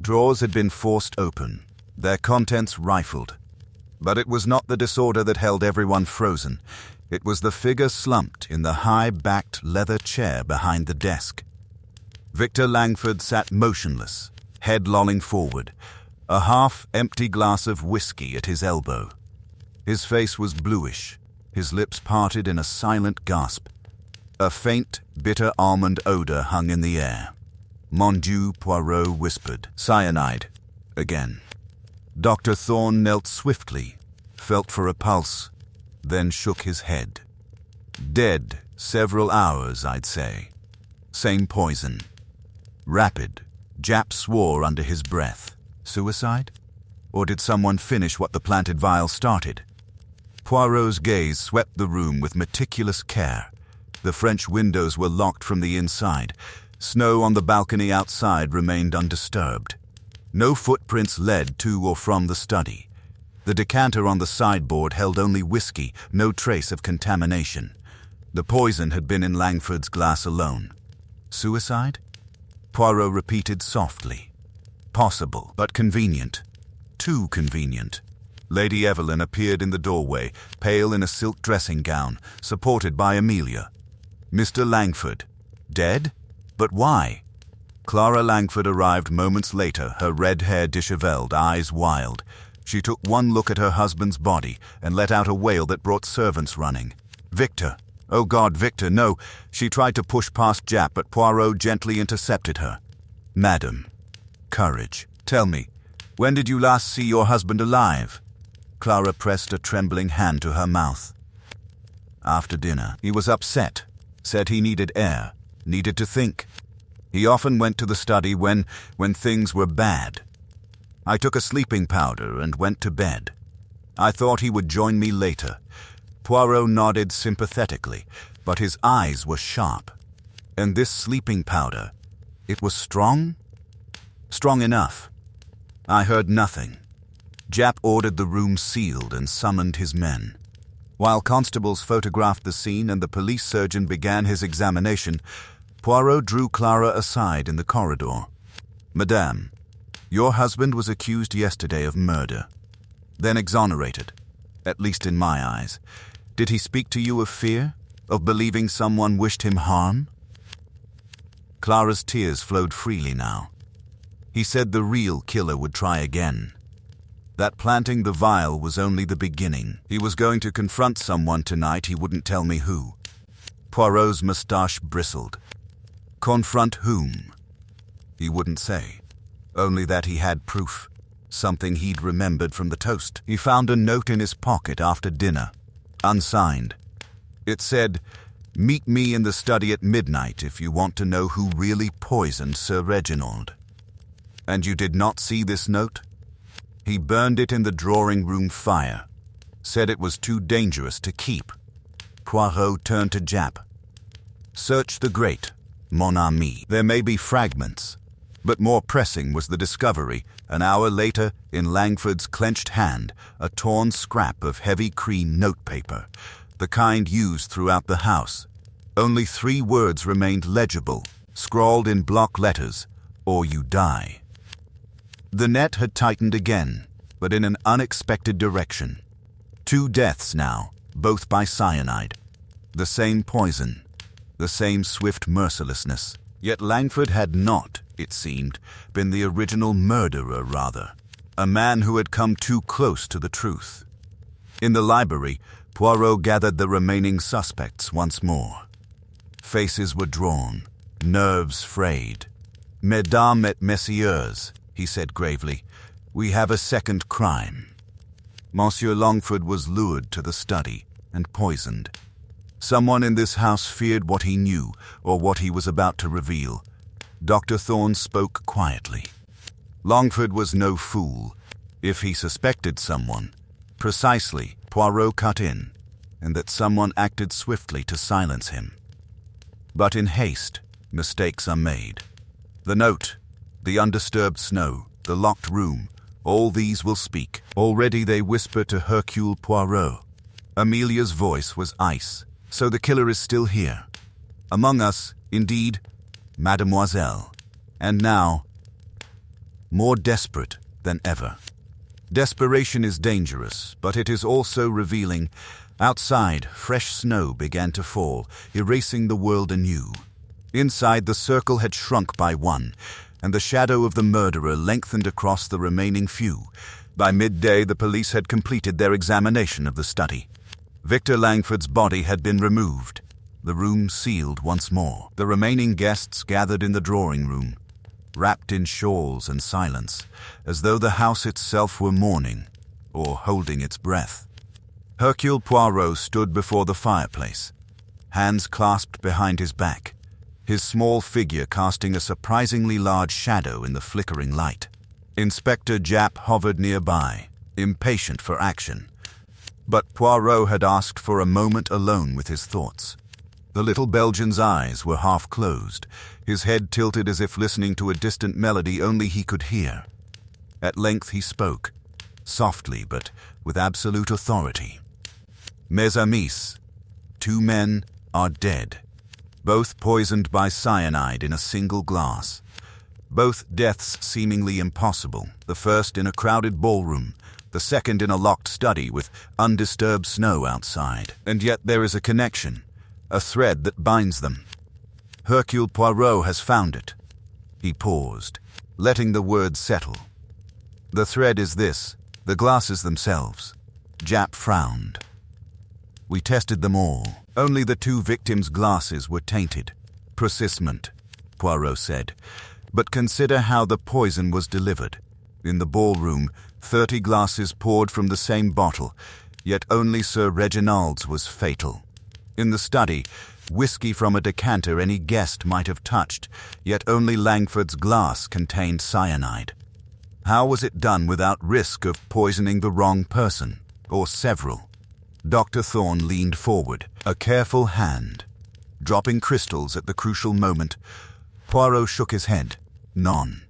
[SPEAKER 1] Drawers had been forced open, their contents rifled. But it was not the disorder that held everyone frozen. It was the figure slumped in the high-backed leather chair behind the desk. Victor Langford sat motionless, head lolling forward, a half-empty glass of whiskey at his elbow. His face was bluish, his lips parted in a silent gasp. A faint, bitter almond odor hung in the air. Mon Dieu, Poirot whispered. Cyanide. Again. Dr. Thorne knelt swiftly, felt for a pulse, then shook his head. Dead several hours, I'd say. Same poison. Rapid. Japp swore under his breath. Suicide? Or did someone finish what the planted vial started? Poirot's gaze swept the room with meticulous care. The French windows were locked from the inside. Snow on the balcony outside remained undisturbed. No footprints led to or from the study. The decanter on the sideboard held only whiskey, no trace of contamination. The poison had been in Langford's glass alone. Suicide? Poirot repeated softly. Possible, but convenient. Too convenient. Lady Evelyn appeared in the doorway, pale in a silk dressing gown, supported by Amelia. Mr. Langford. Dead? But why? Clara Langford arrived moments later, her red hair disheveled, eyes wild. She took one look at her husband's body and let out a wail that brought servants running. Victor! Oh God, Victor, no! She tried to push past Japp, but Poirot gently intercepted her. Madam. Courage. Tell me, when did you last see your husband alive? Clara pressed a trembling hand to her mouth. After dinner, he was upset. Said he needed air, needed to think. He often went to the study when things were bad. I took a sleeping powder and went to bed. I thought he would join me later. Poirot nodded sympathetically, but his eyes were sharp. And this sleeping powder, it was strong? Strong enough. I heard nothing. Japp ordered the room sealed and summoned his men. While constables photographed the scene and the police surgeon began his examination, Poirot drew Clara aside in the corridor. Madame, your husband was accused yesterday of murder, then exonerated, at least in my eyes. Did he speak to you of fear, of believing someone wished him harm? Clara's tears flowed freely now. He said the real killer would try again. That planting the vial was only the beginning. He was going to confront someone tonight, he wouldn't tell me who. Poirot's moustache bristled. Confront whom? He wouldn't say. Only that he had proof. Something he'd remembered from the toast. He found a note in his pocket after dinner. Unsigned. It said, "Meet me in the study at midnight if you want to know who really poisoned Sir Reginald." And you did not see this note? He burned it in the drawing-room fire. Said it was too dangerous to keep. Poirot turned to Japp. Search the grate, mon ami. There may be fragments. But more pressing was the discovery, an hour later, in Langford's clenched hand, a torn scrap of heavy cream notepaper, the kind used throughout the house. Only 3 words remained legible. scrawled in block letters, "Or you die." The net had tightened again, but in an unexpected direction. 2 deaths now, both by cyanide. The same poison, the same swift mercilessness. Yet Langford had not, it seemed, been the original murderer, rather. A man who had come too close to the truth. In the library, Poirot gathered the remaining suspects once more. Faces were drawn, nerves frayed. "Mesdames et messieurs," he said gravely, "we have a second crime." Monsieur Langford was lured to the study and poisoned. Someone in this house feared what he knew or what he was about to reveal. Dr. Thorne spoke quietly. Langford was no fool. If he suspected someone, precisely, Poirot cut in, and that someone acted swiftly to silence him. But in haste, mistakes are made. The note, the undisturbed snow, the locked room, all these will speak. Already they whisper to Hercule Poirot. Amelia's voice was ice, so the killer is still here. Among us, indeed, Mademoiselle. And now, more desperate than ever. Desperation is dangerous, but it is also revealing. Outside, fresh snow began to fall, erasing the world anew. Inside, the circle had shrunk by 1, and the shadow of the murderer lengthened across the remaining few. By midday, the police had completed their examination of the study. Victor Langford's body had been removed, the room sealed once more. The remaining guests gathered in the drawing room, wrapped in shawls and silence, as though the house itself were mourning, or holding its breath. Hercule Poirot stood before the fireplace, hands clasped behind his back, his small figure casting a surprisingly large shadow in the flickering light. Inspector Japp hovered nearby, impatient for action. But Poirot had asked for a moment alone with his thoughts. The little Belgian's eyes were half closed, his head tilted as if listening to a distant melody only he could hear. At length he spoke, softly but with absolute authority. "Mes amis, 2 men are dead, both poisoned by cyanide in a single glass. Both deaths seemingly impossible, the first in a crowded ballroom, the second in a locked study with undisturbed snow outside. And yet there is a connection, a thread that binds them. Hercule Poirot has found it." He paused, letting the words settle. "The thread is this, the glasses themselves." Japp frowned. "We tested them all. Only the 2 victims' glasses were tainted. Persistent," Poirot said. "But consider how the poison was delivered. In the ballroom, 30 glasses poured from the same bottle, yet only Sir Reginald's was fatal. In the study, whiskey from a decanter any guest might have touched, yet only Langford's glass contained cyanide. How was it done without risk of poisoning the wrong person, or several?" Dr. Thorne leaned forward, a careful hand. Dropping crystals at the crucial moment, Poirot shook his head. "None.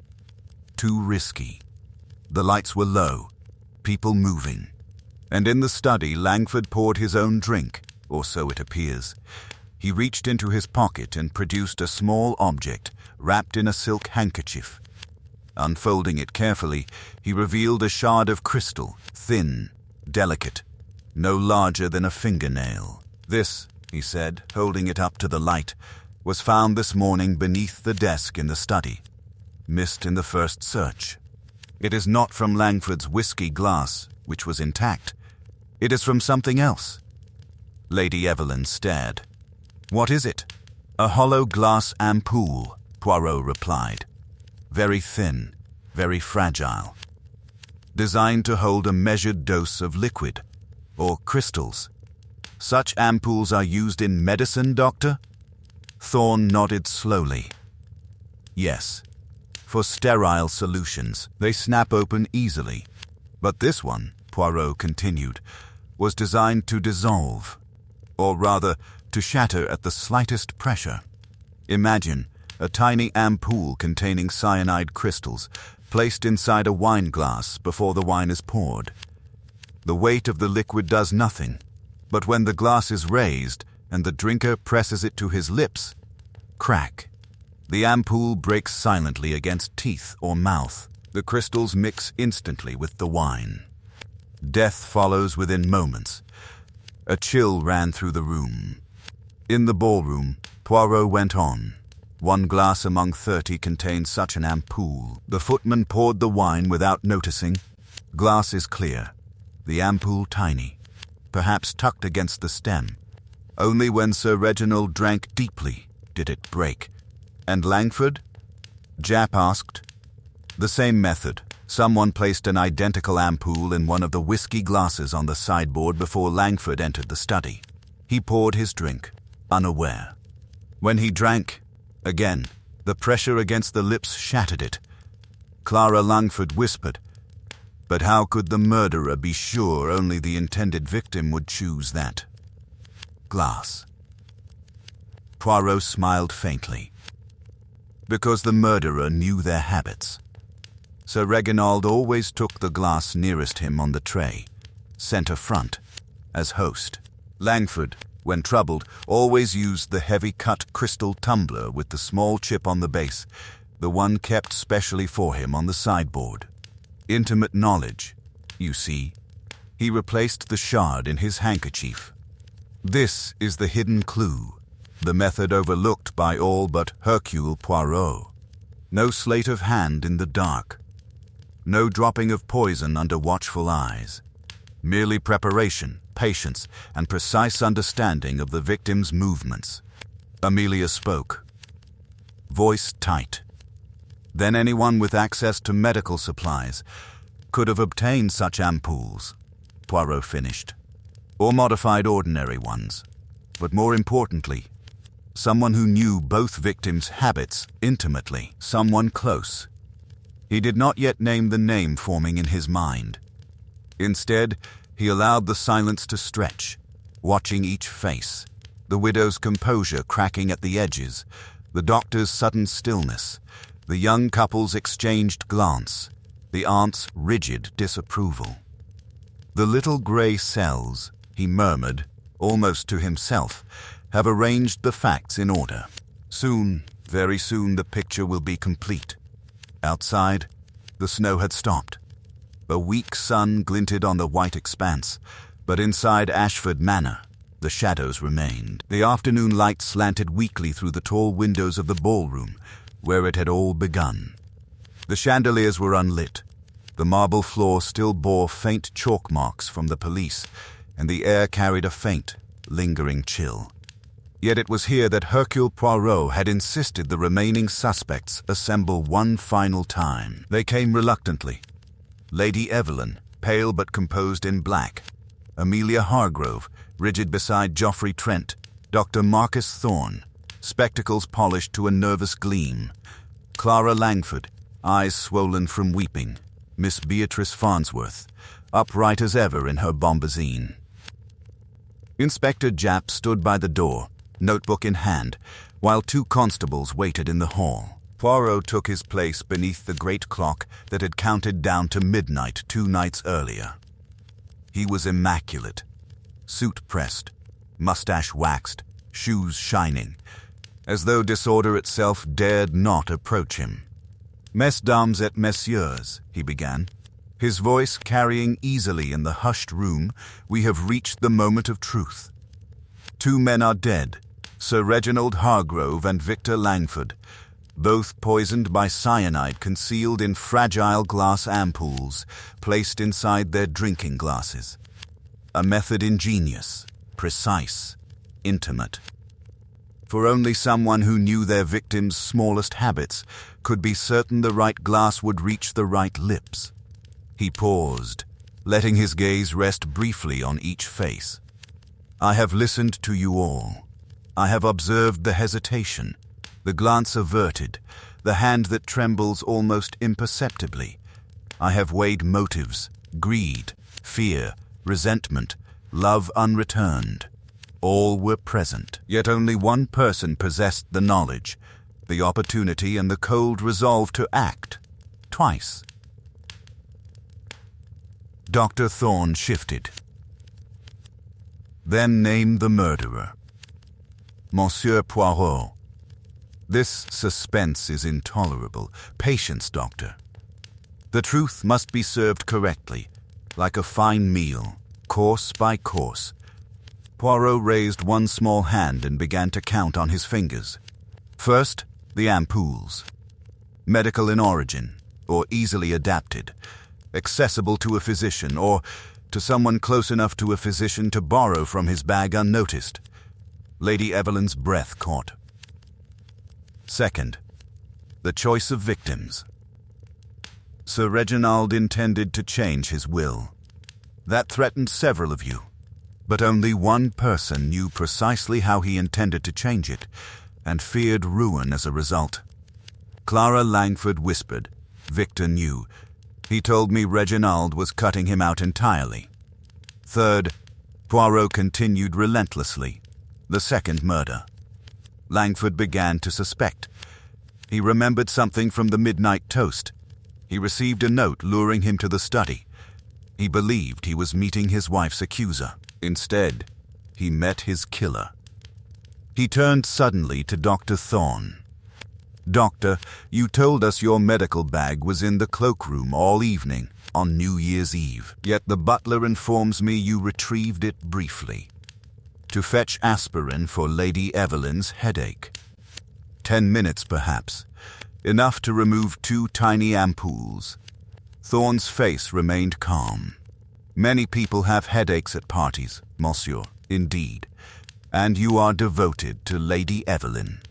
[SPEAKER 1] Too risky." The lights were low, people moving. And in the study, Langford poured his own drink, or so it appears. He reached into his pocket and produced a small object wrapped in a silk handkerchief. Unfolding it carefully, he revealed a shard of crystal, thin, delicate, no larger than a fingernail. "This," he said, holding it up to the light, "was found this morning beneath the desk in the study. Missed in the first search. It is not from Langford's whiskey glass, which was intact. It is from something else." Lady Evelyn stared. "What is it?" "A hollow glass ampoule," Poirot replied. "Very thin, very fragile. Designed to hold a measured dose of liquid, or crystals. Such ampoules are used in medicine, Doctor?" Thorne nodded slowly. "Yes. For sterile solutions, they snap open easily. But this one," Poirot continued, "was designed to dissolve, or rather, to shatter at the slightest pressure. Imagine a tiny ampoule containing cyanide crystals placed inside a wine glass before the wine is poured. The weight of the liquid does nothing, but when the glass is raised and the drinker presses it to his lips, crack. The ampoule breaks silently against teeth or mouth. The crystals mix instantly with the wine. Death follows within moments. A chill ran through the room. In the ballroom, Poirot went on. 1 glass among 30 contained such an ampoule. The footman poured the wine without noticing. Glass is clear, the ampoule tiny, perhaps tucked against the stem. Only when Sir Reginald drank deeply did it break. And Langford? Japp asked. The same method. Someone placed an identical ampoule in one of the whiskey glasses on the sideboard before Langford entered the study. He poured his drink, unaware. When he drank, again, the pressure against the lips shattered it. Clara Langford whispered, "But how could the murderer be sure only the intended victim would choose that glass?" Poirot smiled faintly. Because the murderer knew their habits. Sir Reginald always took the glass nearest him on the tray, centre front, as host. Langford, when troubled, always used the heavy-cut crystal tumbler with the small chip on the base, the one kept specially for him on the sideboard. Intimate knowledge, you see. He replaced the shard in his handkerchief. This is the hidden clue, the method overlooked by all but Hercule Poirot. No sleight of hand in the dark. No dropping of poison under watchful eyes. Merely preparation, patience, and precise understanding of the victim's movements. Amelia spoke. Voice tight. Then anyone with access to medical supplies could have obtained such ampoules, Poirot finished. Or modified ordinary ones. But more importantly, someone who knew both victims' habits intimately, someone close. He did not yet name the name forming in his mind. Instead, he allowed the silence to stretch, watching each face, the widow's composure cracking at the edges, the doctor's sudden stillness, the young couple's exchanged glance, the aunt's rigid disapproval. The little grey cells, he murmured, almost to himself, have arranged the facts in order. Soon, very soon, the picture will be complete. Outside, the snow had stopped. A weak sun glinted on the white expanse, but inside Ashford Manor, the shadows remained. The afternoon light slanted weakly through the tall windows of the ballroom, where it had all begun. The chandeliers were unlit. The marble floor still bore faint chalk marks from the police, and the air carried a faint, lingering chill. Yet it was here that Hercule Poirot had insisted the remaining suspects assemble one final time. They came reluctantly. Lady Evelyn, pale but composed in black. Amelia Hargrove, rigid beside Geoffrey Trent. Dr. Marcus Thorne, spectacles polished to a nervous gleam. Clara Langford, eyes swollen from weeping. Miss Beatrice Farnsworth, upright as ever in her bombazine. Inspector Japp stood by the door, notebook in hand, while 2 constables waited in the hall. Poirot took his place beneath the great clock that had counted down to midnight 2 nights earlier. He was immaculate, suit pressed, mustache waxed, shoes shining, as though disorder itself dared not approach him. "Mesdames et messieurs," he began, his voice carrying easily in the hushed room, "we have reached the moment of truth. 2 men are dead, Sir Reginald Hargrove and Victor Langford, both poisoned by cyanide concealed in fragile glass ampoules placed inside their drinking glasses. A method ingenious, precise, intimate. For only someone who knew their victim's smallest habits could be certain the right glass would reach the right lips." He paused, letting his gaze rest briefly on each face. "I have listened to you all. I have observed the hesitation, the glance averted, the hand that trembles almost imperceptibly. I have weighed motives, greed, fear, resentment, love unreturned. All were present, yet only one person possessed the knowledge, the opportunity, and the cold resolve to act. Twice." Dr. Thorne shifted. "Then name the murderer." "Monsieur Poirot." This suspense is intolerable. Patience, Doctor. The truth must be served correctly, like a fine meal, course by course. Poirot raised one small hand and began to count on his fingers. First, the ampoules. Medical in origin, or easily adapted, accessible to a physician, or to someone close enough to a physician to borrow from his bag unnoticed. Lady Evelyn's breath caught. Second, the choice of victims. Sir Reginald intended to change his will. That threatened several of you, but only one person knew precisely how he intended to change it, and feared ruin as a result. Clara Langford whispered. Victor knew. He told me Reginald was cutting him out entirely. Third, Poirot continued relentlessly. The second murder. Langford began to suspect. He remembered something from the midnight toast. He received a note luring him to the study. He believed he was meeting his wife's accuser. Instead, he met his killer. He turned suddenly to Dr. Thorne. Doctor, you told us your medical bag was in the cloakroom all evening on New Year's Eve. Yet the butler informs me you retrieved it briefly to fetch aspirin for Lady Evelyn's headache. 10 minutes, perhaps, enough to remove 2 tiny ampoules. Thorne's face remained calm. Many people have headaches at parties, monsieur, indeed, and you are devoted to Lady Evelyn.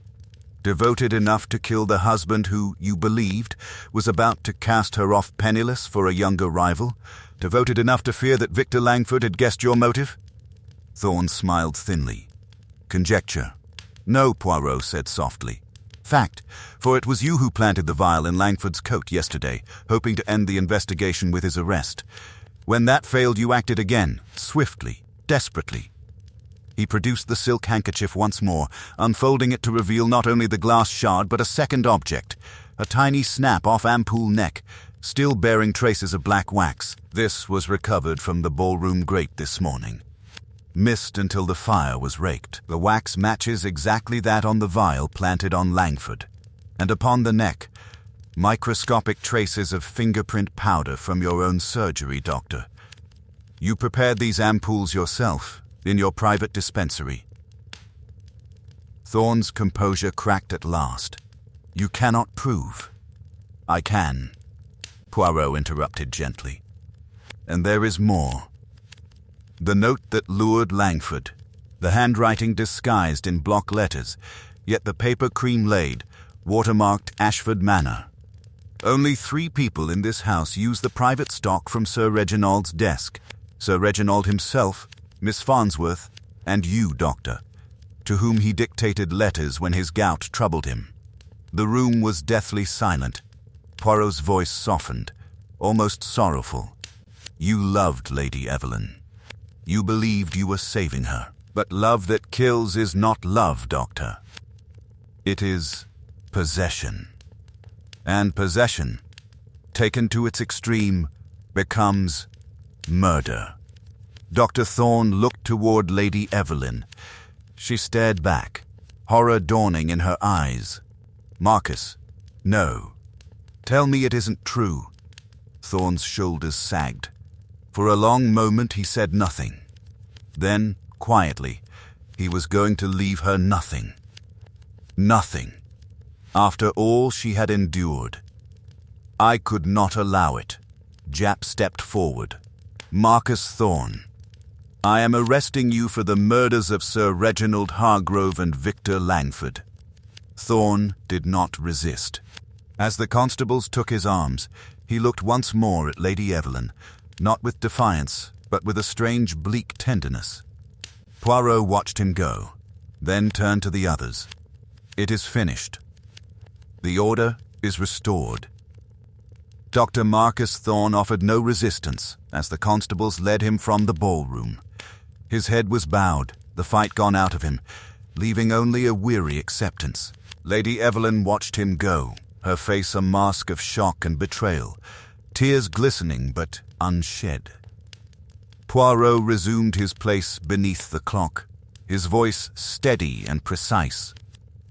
[SPEAKER 1] Devoted enough to kill the husband who, you believed, was about to cast her off penniless for a younger rival? Devoted enough to fear that Victor Langford had guessed your motive? Thorne smiled thinly. Conjecture. No, Poirot said softly. Fact, for it was you who planted the vial in Langford's coat yesterday, hoping to end the investigation with his arrest. When that failed, you acted again, swiftly, desperately. He produced the silk handkerchief once more, unfolding it to reveal not only the glass shard but a second object, a tiny snap off ampoule neck, still bearing traces of black wax. This was recovered from the ballroom grate this morning. Missed until the fire was raked. The wax matches exactly that on the vial planted on Langford, and upon the neck, microscopic traces of fingerprint powder from your own surgery, Doctor. You prepared these ampoules yourself, in your private dispensary. Thorne's composure cracked at last. You cannot prove. I can, Poirot interrupted gently. And there is more. The note that lured Langford, the handwriting disguised in block letters, yet the paper cream-laid, watermarked Ashford Manor. Only 3 people in this house use the private stock from Sir Reginald's desk. Sir Reginald himself, Miss Farnsworth, and you, Doctor, to whom he dictated letters when his gout troubled him. The room was deathly silent. Poirot's voice softened, almost sorrowful. You loved Lady Evelyn. You believed you were saving her. But love that kills is not love, Doctor. It is possession. And possession, taken to its extreme, becomes murder. Dr. Thorne looked toward Lady Evelyn. She stared back, horror dawning in her eyes. Marcus, no. Tell me it isn't true. Thorne's shoulders sagged. For a long moment he said nothing. Then, quietly, he was going to leave her nothing. Nothing. After all she had endured. I could not allow it. Japp stepped forward. Marcus Thorne, I am arresting you for the murders of Sir Reginald Hargrove and Victor Langford. Thorne did not resist. As the constables took his arms, he looked once more at Lady Evelyn, not with defiance, but with a strange bleak tenderness. Poirot watched him go, then turned to the others. It is finished. The order is restored. Dr. Marcus Thorne offered no resistance as the constables led him from the ballroom. His head was bowed, the fight gone out of him, leaving only a weary acceptance. Lady Evelyn watched him go, her face a mask of shock and betrayal, tears glistening but unshed. Poirot resumed his place beneath the clock, his voice steady and precise.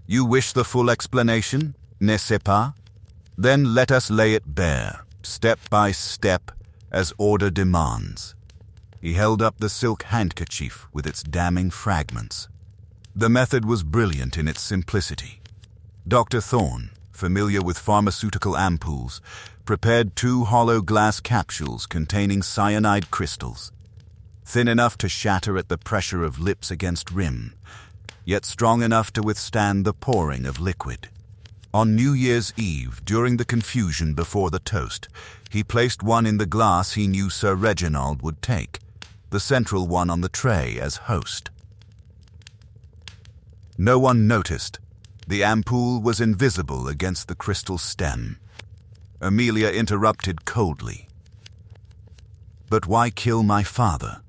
[SPEAKER 1] You wish the full explanation, n'est-ce pas? Then let us lay it bare, step by step, as order demands. He held up the silk handkerchief with its damning fragments. The method was brilliant in its simplicity. Dr. Thorne, familiar with pharmaceutical ampoules, prepared 2 hollow glass capsules containing cyanide crystals, thin enough to shatter at the pressure of lips against rim, yet strong enough to withstand the pouring of liquid. On New Year's Eve, during the confusion before the toast, he placed one in the glass he knew Sir Reginald would take, the central one on the tray as host. No one noticed. The ampoule was invisible against the crystal stem. Amelia interrupted coldly. But why kill my father?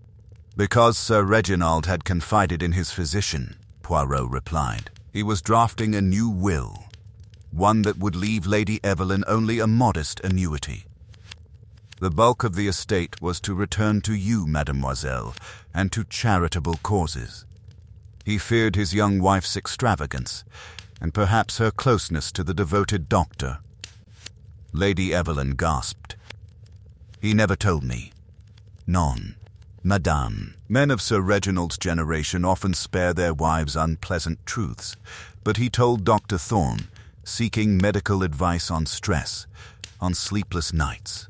[SPEAKER 1] Because Sir Reginald had confided in his physician, Poirot replied. He was drafting a new will, one that would leave Lady Evelyn only a modest annuity. The bulk of the estate was to return to you, mademoiselle, and to charitable causes. He feared his young wife's extravagance, and perhaps her closeness to the devoted doctor. Lady Evelyn gasped. He never told me. Non, madame. Men of Sir Reginald's generation often spare their wives unpleasant truths, but he told Dr. Thorne, seeking medical advice on stress, on sleepless nights.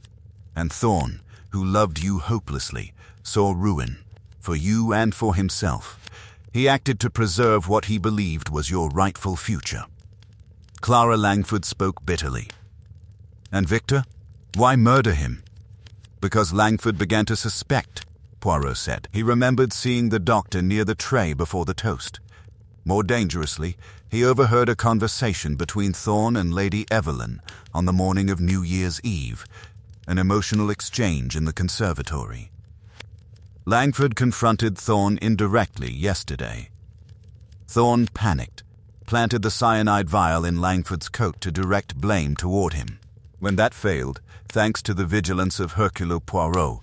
[SPEAKER 1] And Thorne, who loved you hopelessly, saw ruin, for you and for himself. He acted to preserve what he believed was your rightful future. Clara Langford spoke bitterly. And Victor? Why murder him? Because Langford began to suspect, Poirot said. He remembered seeing the doctor near the tray before the toast. More dangerously, he overheard a conversation between Thorne and Lady Evelyn on the morning of New Year's Eve, an emotional exchange in the conservatory. Langford confronted Thorne indirectly yesterday. Thorne panicked, planted the cyanide vial in Langford's coat to direct blame toward him. When that failed, thanks to the vigilance of Hercule Poirot,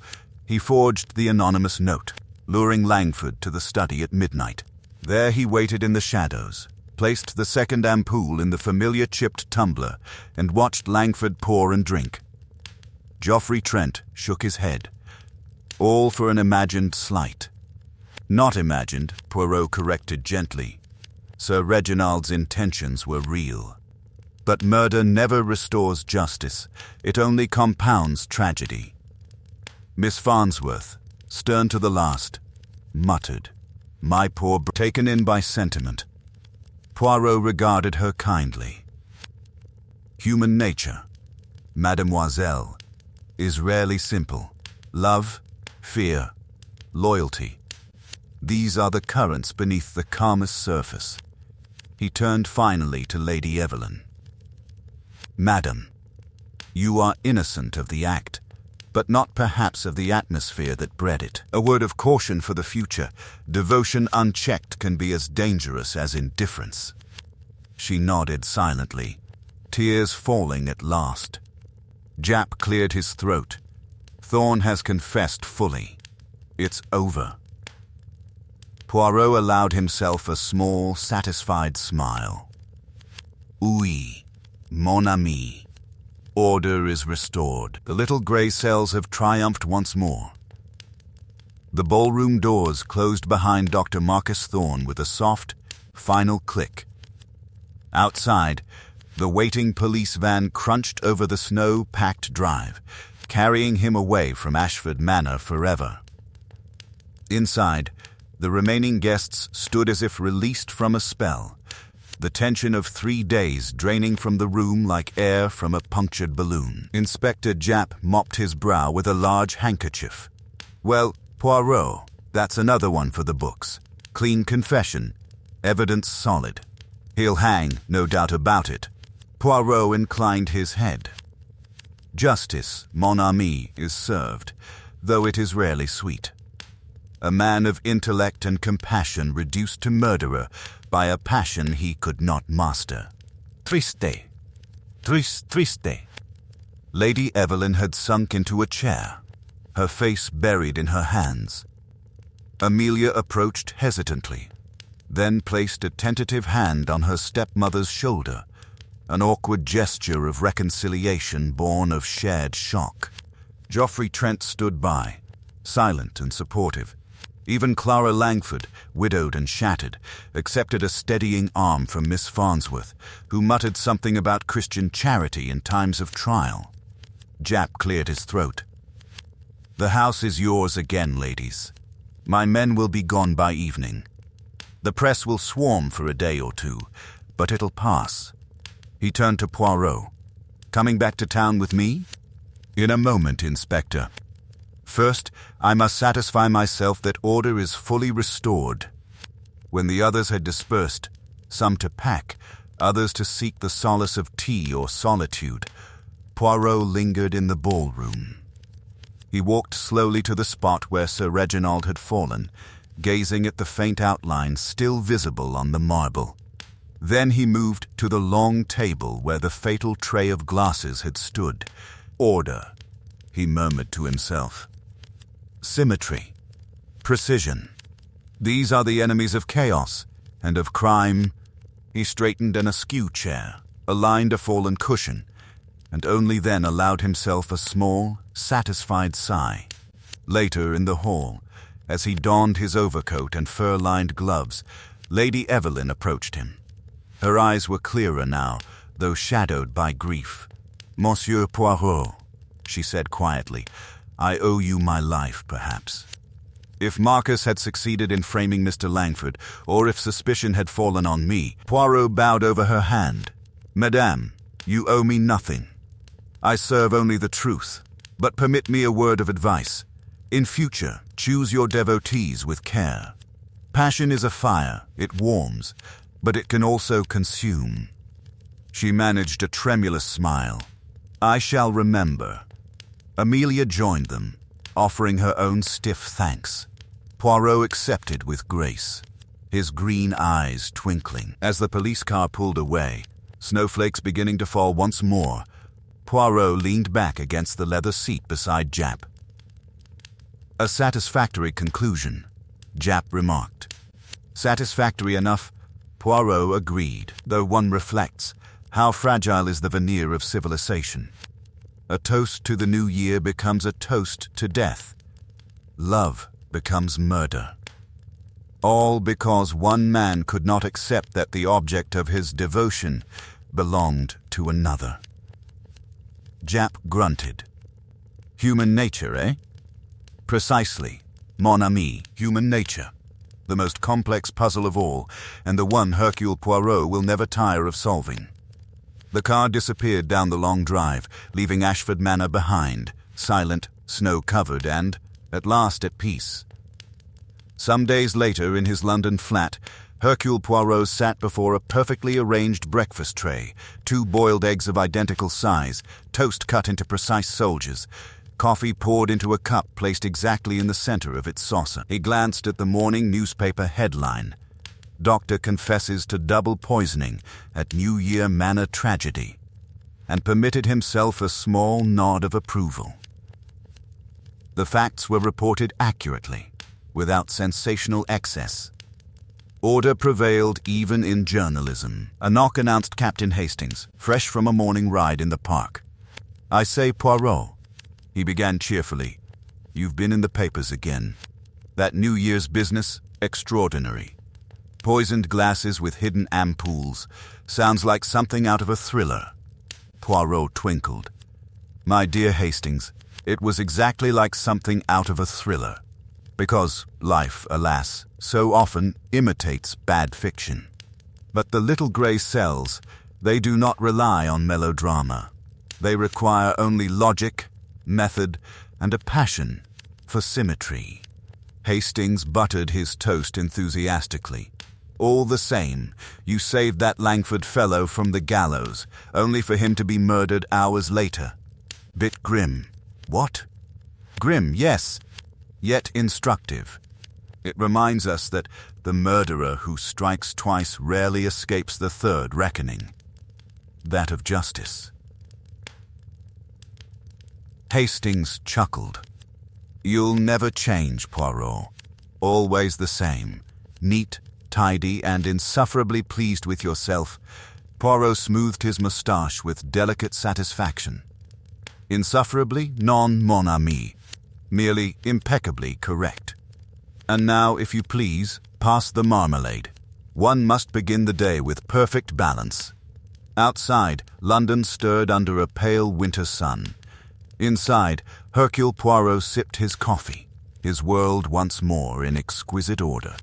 [SPEAKER 1] he forged the anonymous note, luring Langford to the study at midnight. There he waited in the shadows, placed the second ampoule in the familiar chipped tumbler, and watched Langford pour and drink. Geoffrey Trent shook his head. All for an imagined slight. Not imagined, Poirot corrected gently. Sir Reginald's intentions were real. But murder never restores justice. It only compounds tragedy. Miss Farnsworth, stern to the last, muttered, "My poor taken in by sentiment." Poirot regarded her kindly. Human nature, mademoiselle, is rarely simple. Love, fear, loyalty. These are the currents beneath the calmest surface. He turned finally to Lady Evelyn. Madam, you are innocent of the act, but not perhaps of the atmosphere that bred it. A word of caution for the future. Devotion unchecked can be as dangerous as indifference. She nodded silently, tears falling at last. Japp cleared his throat. Thorne has confessed fully. It's over. Poirot allowed himself a small, satisfied smile. Oui, mon ami. Order is restored. The little grey cells have triumphed once more. The ballroom doors closed behind Dr. Marcus Thorne with a soft, final click. Outside, the waiting police van crunched over the snow-packed drive, carrying him away from Ashford Manor forever. Inside, the remaining guests stood as if released from a spell, the tension of 3 days draining from the room like air from a punctured balloon. Inspector Japp mopped his brow with a large handkerchief. Well, Poirot, that's another one for the books. Clean confession, evidence solid. He'll hang, no doubt about it. Poirot inclined his head. Justice, mon ami, is served, though it is rarely sweet. A man of intellect and compassion reduced to murderer by a passion he could not master. Triste. Triste. Lady Evelyn had sunk into a chair, her face buried in her hands. Amelia approached hesitantly. then placed a tentative hand on her stepmother's shoulder, an awkward gesture of reconciliation born of shared shock. Geoffrey Trent stood by, silent and supportive. Even Clara Langford, widowed and shattered, accepted a steadying arm from Miss Farnsworth, who muttered something about Christian charity in times of trial. Japp cleared his throat. "The house is yours again, ladies. My men will be gone by evening. The press will swarm for a day or two, but it'll pass." He turned to Poirot. "Coming back to town with me?" "In a moment, Inspector. First, I must satisfy myself that order is fully restored." When the others had dispersed, some to pack, others to seek the solace of tea or solitude, Poirot lingered in the ballroom. He walked slowly to the spot where Sir Reginald had fallen, gazing at the faint outline still visible on the marble. Then he moved to the long table where the fatal tray of glasses had stood. "Order," he murmured to himself. "Symmetry. Precision. These are the enemies of chaos and of crime." He straightened an askew chair, aligned a fallen cushion, and only then allowed himself a small, satisfied sigh. Later in the hall, as he donned his overcoat and fur-lined gloves, Lady Evelyn approached him. Her eyes were clearer now, though shadowed by grief. "Monsieur Poirot," she said quietly, "I owe you my life, perhaps." If Marcus had succeeded in framing Mr. Langford, or if suspicion had fallen on me, Poirot bowed over her hand. "Madame, you owe me nothing. I serve only the truth, but permit me a word of advice. In future, choose your devotees with care. Passion is a fire, it warms, but it can also consume." She managed a tremulous smile. "I shall remember." Amelia joined them, offering her own stiff thanks. Poirot accepted with grace, his green eyes twinkling. As the police car pulled away, snowflakes beginning to fall once more, Poirot leaned back against the leather seat beside Japp. "A satisfactory conclusion," Japp remarked. "Satisfactory enough," Poirot agreed, though one reflects, how fragile is the veneer of civilization. A toast to the new year becomes a toast to death. Love becomes murder. All because one man could not accept that the object of his devotion belonged to another. Japp grunted. "Human nature, eh?" "Precisely, mon ami, human nature. The most complex puzzle of all, and the one Hercule Poirot will never tire of solving." The car disappeared down the long drive, leaving Ashford Manor behind, silent, snow-covered, and, at last, at peace. Some days later, in his London flat, Hercule Poirot sat before a perfectly arranged breakfast tray, 2 boiled eggs of identical size, toast cut into precise soldiers, coffee poured into a cup placed exactly in the center of its saucer. He glanced at the morning newspaper headline, "Doctor confesses to double poisoning at New Year Manor tragedy," and permitted himself a small nod of approval. The facts were reported accurately, without sensational excess. Order prevailed even in journalism. A knock announced Captain Hastings, fresh from a morning ride in the park. "I say, Poirot," he began cheerfully, "you've been in the papers again. That New Year's business, extraordinary. Poisoned glasses with hidden ampoules. Sounds like something out of a thriller." Poirot twinkled. "My dear Hastings, it was exactly like something out of a thriller. Because life, alas, so often imitates bad fiction. But the little grey cells, they do not rely on melodrama. They require only logic, method, and a passion for symmetry." Hastings buttered his toast enthusiastically. "All the same, you saved that Langford fellow from the gallows, only for him to be murdered hours later. Bit grim." "What?" "Grim, yes, yet instructive. It reminds us that the murderer who strikes twice rarely escapes the third reckoning, that of justice." Hastings chuckled. "You'll never change, Poirot. Always the same. Neat, tidy, and insufferably pleased with yourself, Poirot smoothed his moustache with delicate satisfaction. Insufferably non mon ami, merely impeccably correct. And now, if you please, pass the marmalade. One must begin the day with perfect balance. Outside, London stirred under a pale winter sun. Inside, Hercule Poirot sipped his coffee, his world once more in exquisite order,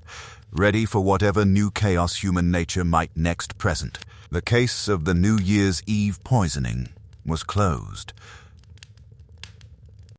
[SPEAKER 1] ready for whatever new chaos human nature might next present. The case of the New Year's Eve poisoning was closed.